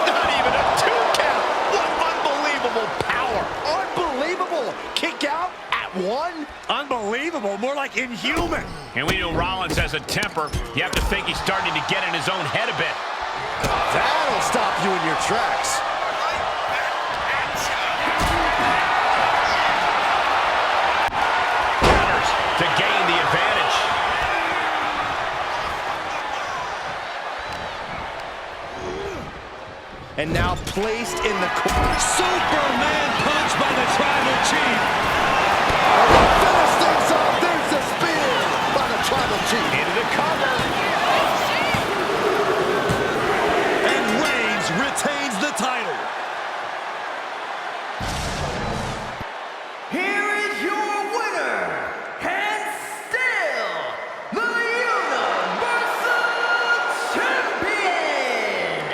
[SPEAKER 1] Not even a 2 count! What unbelievable power!
[SPEAKER 2] Unbelievable! Kick out at 1?
[SPEAKER 3] Unbelievable, more like inhuman.
[SPEAKER 1] And we know Rollins has a temper. You have to think he's starting to get in his own head a bit.
[SPEAKER 2] That'll stop you in your tracks.
[SPEAKER 1] Counters to gain the advantage.
[SPEAKER 2] And now placed in the corner.
[SPEAKER 3] Superman punch by the Tribal Chief.
[SPEAKER 2] Finish things off. There's the spear by the Tribal Chief.
[SPEAKER 1] Into the cover.
[SPEAKER 3] And Reigns retains the title.
[SPEAKER 4] Here is your winner, and still the Universal Champion,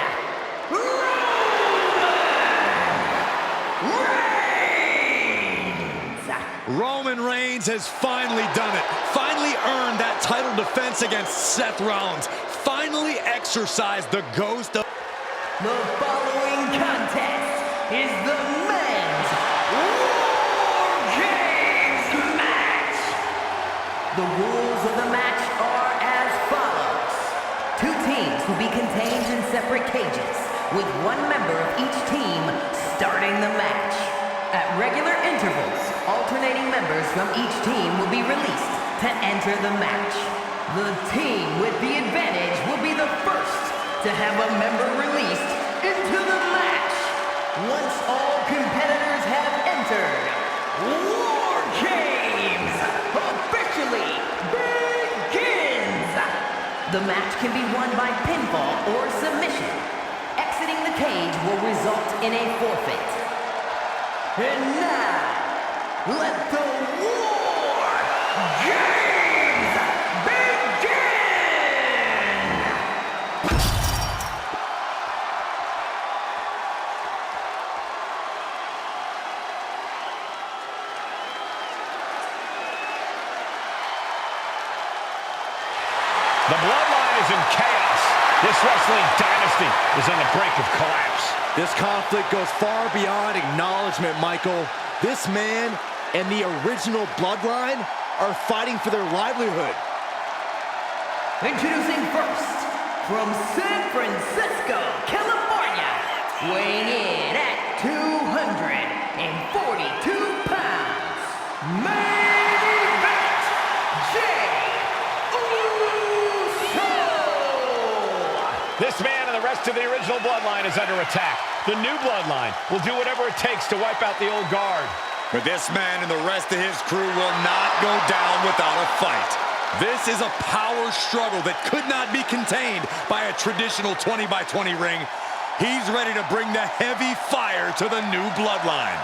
[SPEAKER 3] Roman Reigns has finally done it. Finally earned that title defense against Seth Rollins. Finally exercised the ghost of...
[SPEAKER 4] The following contest is the men's War Games match. The rules of the match are as follows. 2 teams will be contained in separate cages, with 1 member of each team starting the match. At regular intervals, alternating members from each team will be released to enter the match. The team with the advantage will be the first to have a member released into the match. Once all competitors have entered, War Games officially begins. The match can be won by pinfall or submission. Exiting the cage will result in a forfeit. And now, let the War Games begin!
[SPEAKER 1] The Bloodline is in chaos. This wrestling dynasty is on the brink of collapse.
[SPEAKER 2] This conflict goes far beyond acknowledgement, Michael. This man and the original Bloodline are fighting for their livelihood.
[SPEAKER 4] Introducing first, from San Francisco, California, weighing in at 242 pounds, main event, Jey Uso!
[SPEAKER 1] This man and the rest of the original Bloodline is under attack. The new Bloodline will do whatever it takes to wipe out the old guard.
[SPEAKER 3] But this man and the rest of his crew will not go down without a fight. This is a power struggle that could not be contained by a traditional 20-by-20 ring. He's ready to bring the heavy fire to the new Bloodline.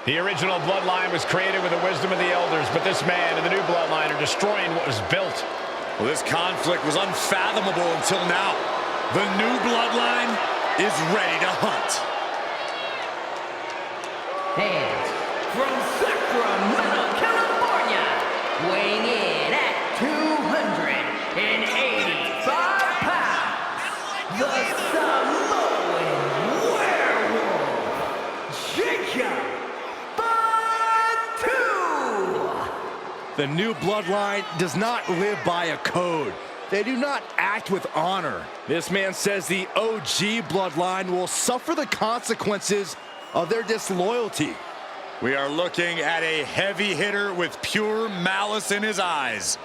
[SPEAKER 1] The original Bloodline was created with the wisdom of the elders, but this man and the new Bloodline are destroying what was built.
[SPEAKER 3] Well, this conflict was unfathomable until now. The new Bloodline is ready to hunt.
[SPEAKER 4] And from Sacramento, California, weighing in at 285 pounds, the Samoan Werewolf, Jacob.
[SPEAKER 2] The new Bloodline does not live by a code. They do not act with honor. This man says the OG Bloodline will suffer the consequences of their disloyalty.
[SPEAKER 3] We are looking at a heavy hitter with pure malice in his eyes.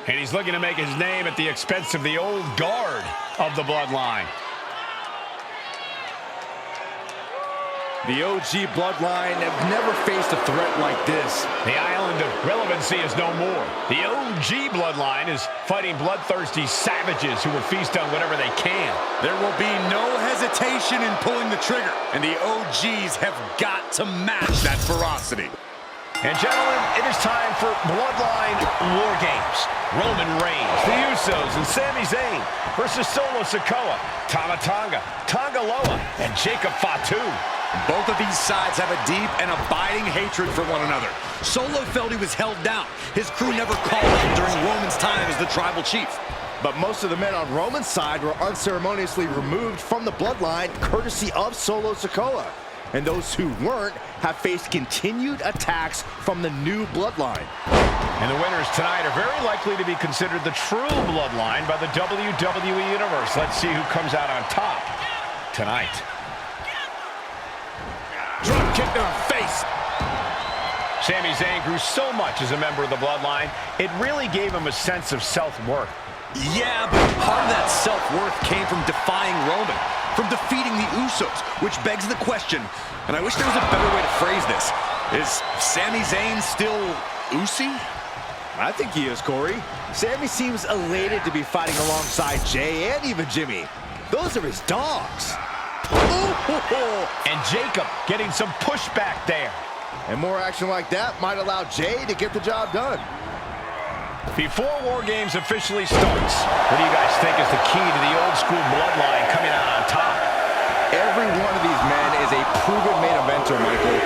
[SPEAKER 1] And he's looking to make his name at the expense of the old guard of the Bloodline.
[SPEAKER 2] The OG Bloodline have never faced a threat like this.
[SPEAKER 1] The island of relevancy is no more. The OG Bloodline is fighting bloodthirsty savages who will feast on whatever they can.
[SPEAKER 3] There will be no hesitation in pulling the trigger, and the OGs have got to match that ferocity.
[SPEAKER 1] And gentlemen, it is time for Bloodline War Games. Roman Reigns, the Usos, and Sami Zayn versus Solo Sikoa, Tama Tonga, Tonga Loa, and Jacob Fatu.
[SPEAKER 3] Both of these sides have a deep and abiding hatred for one another. Solo felt he was held down. His crew never called him during Roman's time as the tribal chief.
[SPEAKER 2] But most of the men on Roman's side were unceremoniously removed from the Bloodline courtesy of Solo Sikoa. And those who weren't have faced continued attacks from the new Bloodline.
[SPEAKER 1] And the winners tonight are very likely to be considered the true Bloodline by the WWE Universe. Let's see who comes out on top tonight.
[SPEAKER 2] Drop kick to the face.
[SPEAKER 1] Sami Zayn grew so much as a member of the Bloodline, it really gave him a sense of self-worth.
[SPEAKER 3] Yeah, but part of that self-worth came from defying Roman, from defeating the Usos, which begs the question, and I wish there was a better way to phrase this. Is Sami Zayn still Usi?
[SPEAKER 2] I think he is, Corey. Sami seems elated to be fighting alongside Jay and even Jimmy. Those are his dogs.
[SPEAKER 1] And Jacob getting some pushback there.
[SPEAKER 2] And more action like that might allow Jay to get the job done.
[SPEAKER 1] Before War Games officially starts, what do you guys think is the key to the old school Bloodline coming out on top?
[SPEAKER 2] Every one of these men is a proven main eventer, Michael.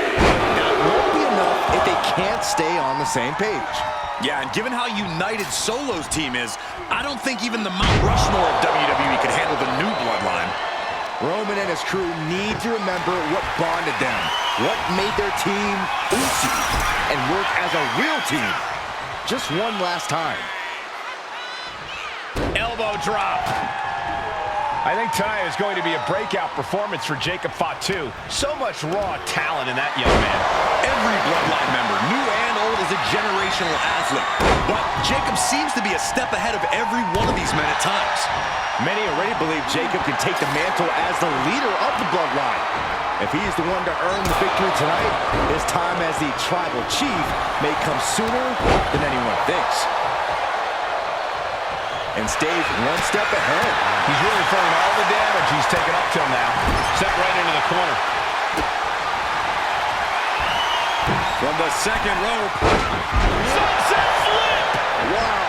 [SPEAKER 2] That won't be enough if they can't stay on the same page.
[SPEAKER 3] Yeah, and given how united Solo's team is, I don't think even the Mount Rushmore of WWE could handle the new Bloodline.
[SPEAKER 2] Roman and his crew need to remember what bonded them, what made their team Usi, and work as a real team. Just one last time.
[SPEAKER 1] Elbow drop. I think tonight is going to be a breakout performance for Jacob Fatu. So much raw talent in that young man.
[SPEAKER 3] Every Bloodline member, new and old, is a generational athlete. But Jacob seems to be a step ahead of every one of these men at times.
[SPEAKER 2] Many already believe Jacob can take the mantle as the leader of the Bloodline. If he's the one to earn the victory tonight, his time as the tribal chief may come sooner than anyone thinks. And stays one step ahead.
[SPEAKER 1] He's really feeling all the damage he's taken up till now. Step right into the corner.
[SPEAKER 3] From the second rope.
[SPEAKER 1] Sunset flip!
[SPEAKER 2] Wow.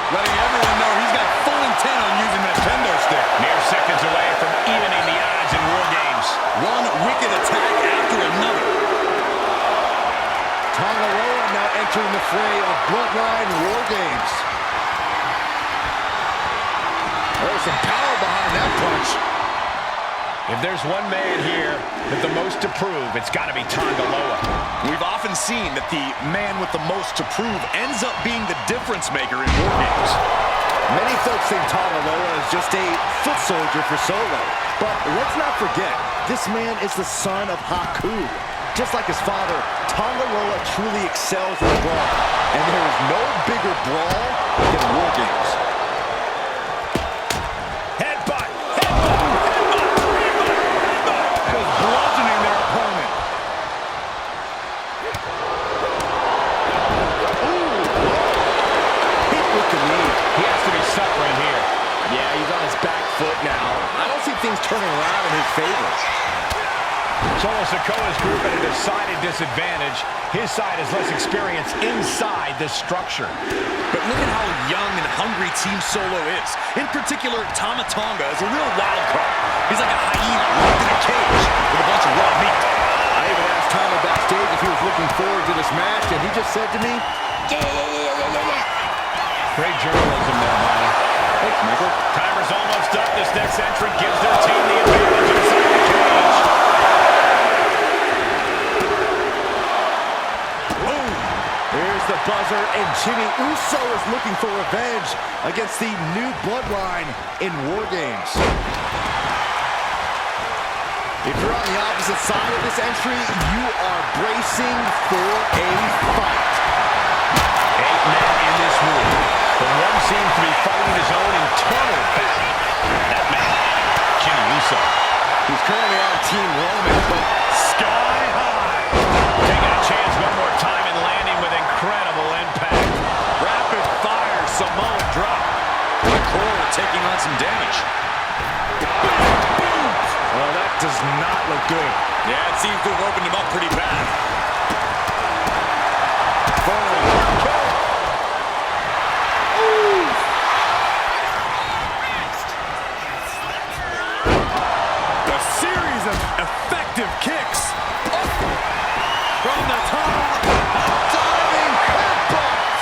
[SPEAKER 3] Letting everyone know he's got full intent on using that kendo stick.
[SPEAKER 1] Mere seconds away from evening the odds in War Games.
[SPEAKER 3] One wicked attack after another.
[SPEAKER 2] Tonga Loa now entering the fray of Bloodline War Games. There's some power behind that punch.
[SPEAKER 1] If there's one man here with the most to prove, it's got to be Tonga Loa.
[SPEAKER 3] We've often seen that the man with the most to prove ends up being the difference maker in War Games.
[SPEAKER 2] Many folks think Tonga Loa is just a foot soldier for Solo. But let's not forget, this man is the son of Haku. Just like his father, Tonga Loa truly excels in the brawl. And there is no bigger brawl than War Games.
[SPEAKER 1] Headbutt! Just bludgeoning their opponent.
[SPEAKER 2] Hit with the knee.
[SPEAKER 1] He has to be suffering here.
[SPEAKER 2] Yeah, he's on his back foot now. I don't see things turning around in his favor.
[SPEAKER 1] Solo Sikoa's group at a decided disadvantage. His side has less experience inside this structure.
[SPEAKER 3] But look at how young and hungry Team Solo is. In particular, Tama Tonga is a real wild card. He's like a hyena locked in a cage with a bunch of raw meat.
[SPEAKER 2] I even asked Tama backstage if he was looking forward to this match, and he just said to me, yeah.
[SPEAKER 1] Great journalism there, Bonnie.
[SPEAKER 2] Thanks, Michael.
[SPEAKER 1] Timer's almost up. This next entrant gives their team the advantage inside the cage.
[SPEAKER 2] Here's the buzzer, and Jimmy Uso is looking for revenge against the new Bloodline in War Games. If you're on the opposite side of this entry, you are bracing for a fight.
[SPEAKER 1] 8 men in this room, but one seems to be fighting his own internal battle. That man, Jimmy Uso.
[SPEAKER 2] He's currently on Team Roman, but
[SPEAKER 1] Sky high. Taking a chance one more time and landing with incredible impact.
[SPEAKER 3] Rapid fire Samoan drop. The core taking on some damage.
[SPEAKER 2] well, that does not look good.
[SPEAKER 3] Yeah, it seems to have opened him up pretty bad.
[SPEAKER 5] A series of effective kicks.
[SPEAKER 3] From the top.
[SPEAKER 2] Diving headbutt.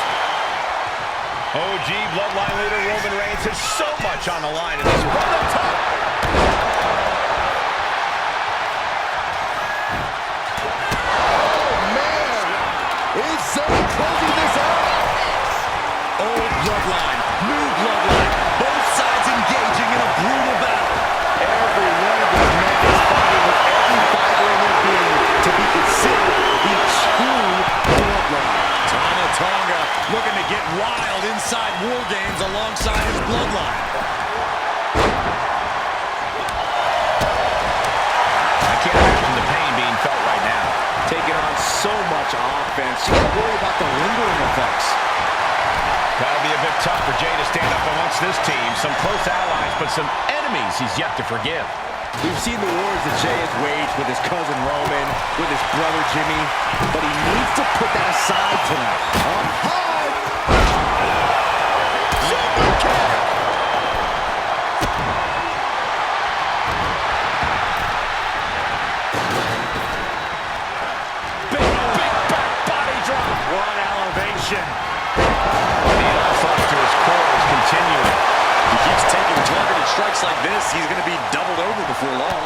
[SPEAKER 1] OG Bloodline leader Roman Reigns has so much on the line in this one. From the top.
[SPEAKER 2] Is Zoe closing this out?
[SPEAKER 3] Old bloodline, new bloodline. Both sides engaging in a brutal battle.
[SPEAKER 2] Every one of these men is fighting with every fiber in their being to be considered the true bloodline.
[SPEAKER 3] Tama Tonga looking to get wild inside War Games alongside his bloodline.
[SPEAKER 1] I can't imagine the pain being felt right now.
[SPEAKER 2] Taking on so much offense, you gotta worry about the lingering effects.
[SPEAKER 1] That'll be a bit tough for Jay to stand up amongst this team. Some close allies, but some enemies he's yet to forgive.
[SPEAKER 2] We've seen the wars that Jay has waged with his cousin Roman, with his brother Jimmy, but he needs to put that aside tonight. Up high! Super kick!
[SPEAKER 1] Big back body drop.
[SPEAKER 3] What elevation.
[SPEAKER 1] The onslaught to his core is continuing.
[SPEAKER 3] He keeps taking targeted strikes like this, he's going to be doubled over before long.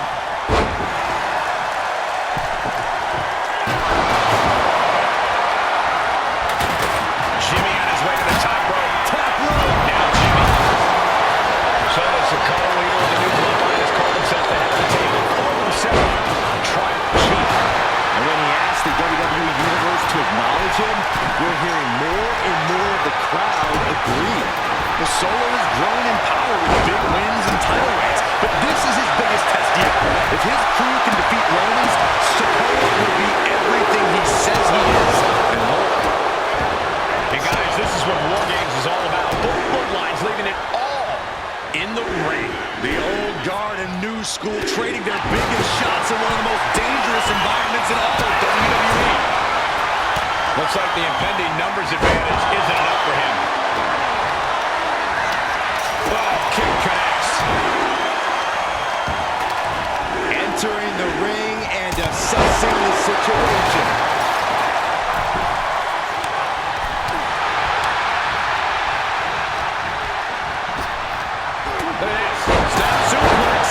[SPEAKER 1] Jimmy on his way to the top rope. Top rope. Now Jimmy. So the Sakata leader of the new bloodline has called himself the head of the table. Called himself Tribal Chief.
[SPEAKER 2] And when he asked the WWE Universe to acknowledge him, we're hearing more and more of the crowd agree.
[SPEAKER 3] The Solo has grown in power with big wins and title reigns, but this is his biggest test yet. If his crew can defeat Roman's, Sakata will be everything he says he is and more.
[SPEAKER 1] And guys, this is what War Games is all about. Both bloodlines leaving it all in the ring.
[SPEAKER 3] The old guard and new school trading their biggest shots in one of the most dangerous environments in all of WWE.
[SPEAKER 1] Looks like the impending numbers advantage isn't enough for him. Oh, kick connects.
[SPEAKER 2] Entering the ring and assessing the situation.
[SPEAKER 1] Look at this. Snap suplex.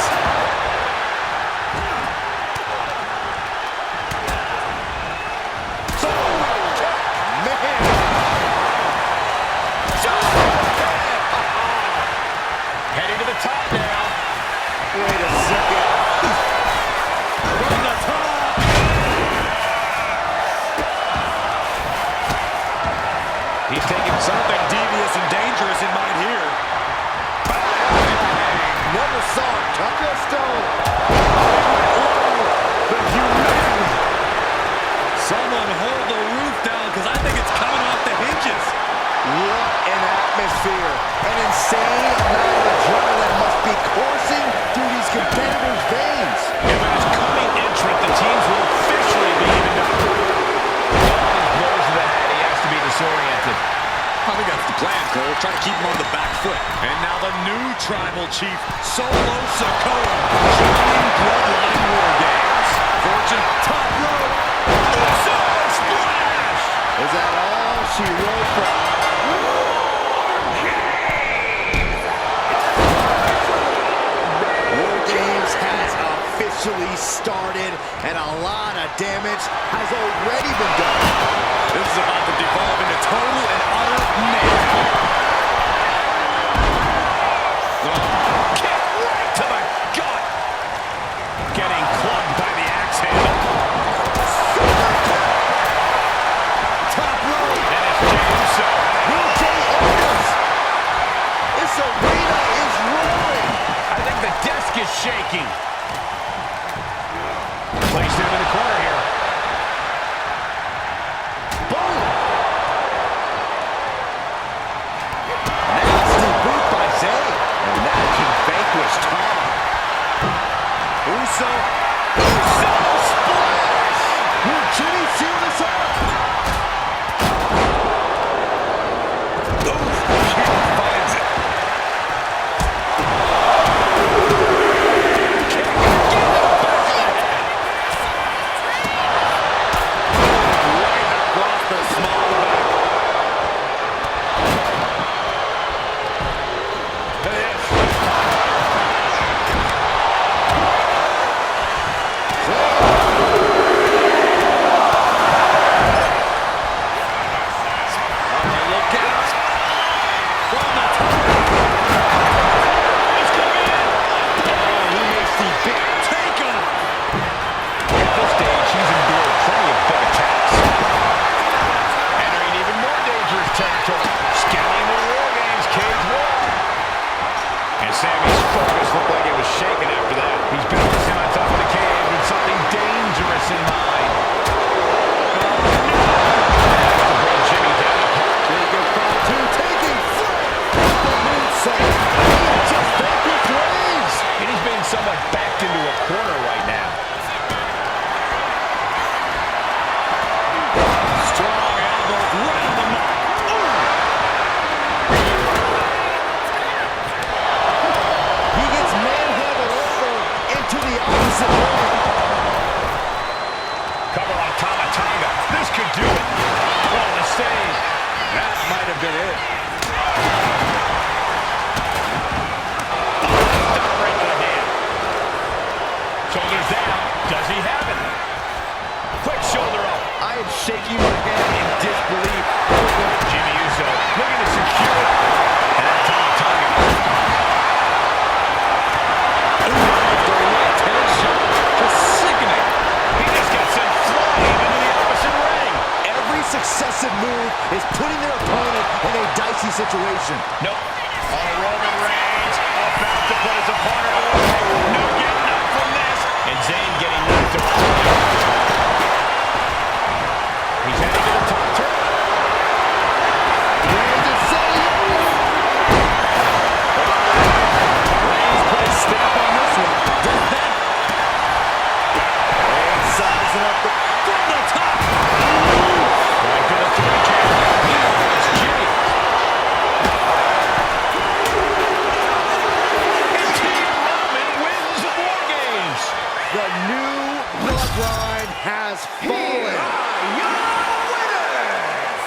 [SPEAKER 1] Heading to the top now.
[SPEAKER 2] Wait a second.
[SPEAKER 1] From the top.
[SPEAKER 3] He's taking something devious and dangerous in mind here.
[SPEAKER 2] Never saw it touch a stone.
[SPEAKER 3] The humanity. Someone hold the roof down because I think it's coming off the hinges.
[SPEAKER 2] What an atmosphere. An insane amount of adrenaline must be coursing through these competitors' veins.
[SPEAKER 1] And with his coming entrant, the teams will officially be evened up. All his blows to the head, he has to be disoriented.
[SPEAKER 3] I think that's the plan, Cole. Try to keep him on the back foot. And now the new tribal chief, Solo Sikoa, joining Bloodline War Games. Fortune, top rope. Solo splash!
[SPEAKER 2] Is that all she wrote for War Games has officially started, and a lot of damage has already been done.
[SPEAKER 3] This is about to devolve into total and utter mayhem.
[SPEAKER 1] Kick right to the gut. Getting clubbed Placed him in the corner here.
[SPEAKER 2] Boom! Nasty boot by Zayn. And that can vanquish Tom. Uso. Uso splash! Will Jimmy seal this up? Finds it.
[SPEAKER 1] Sammy's focus looked like it was shaken after that. He's balancing on top of the cage with something dangerous in mind. Bring Jimmy down.
[SPEAKER 2] Taking from two, taking flight. The moonsault. Just vanquished Reigns.
[SPEAKER 1] And he's being somewhat backed into a corner right now.
[SPEAKER 3] Strong elbows right on the mark.
[SPEAKER 1] Cover on Tama. This could do it. On the stage. That might have been it. Stop right to the hand. Shoulders down. Does he have it? Quick shoulder up.
[SPEAKER 2] I am shaking my head in disbelief.
[SPEAKER 1] Jimmy Uso looking to secure it. And now Tama.
[SPEAKER 2] Successive move is putting their opponent in a dicey situation.
[SPEAKER 1] Nope. Roman Reigns about to put his opponent away. No getting up from this. And Zayn getting knocked around. He's heading to the top turn.
[SPEAKER 2] Reigns put a stamp on this one. Does that? Reigns sizing up from the top.
[SPEAKER 1] Right to the 3 count. It's Jimmy. And Team Roman wins the War Games.
[SPEAKER 2] The new Bloodline has fallen.
[SPEAKER 4] Your winners,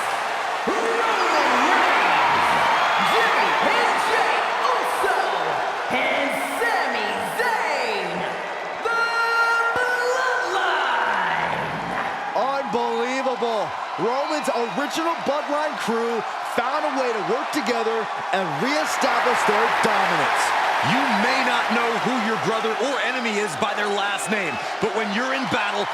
[SPEAKER 4] Roman Reigns, Jimmy and Jey Uso, and Sami Zayn, the Bloodline.
[SPEAKER 2] Unbelievable. Roman's original Bloodline crew found a way to work together and reestablish their dominance.
[SPEAKER 3] You may not know who your brother or enemy is by their last name, but when you're in battle,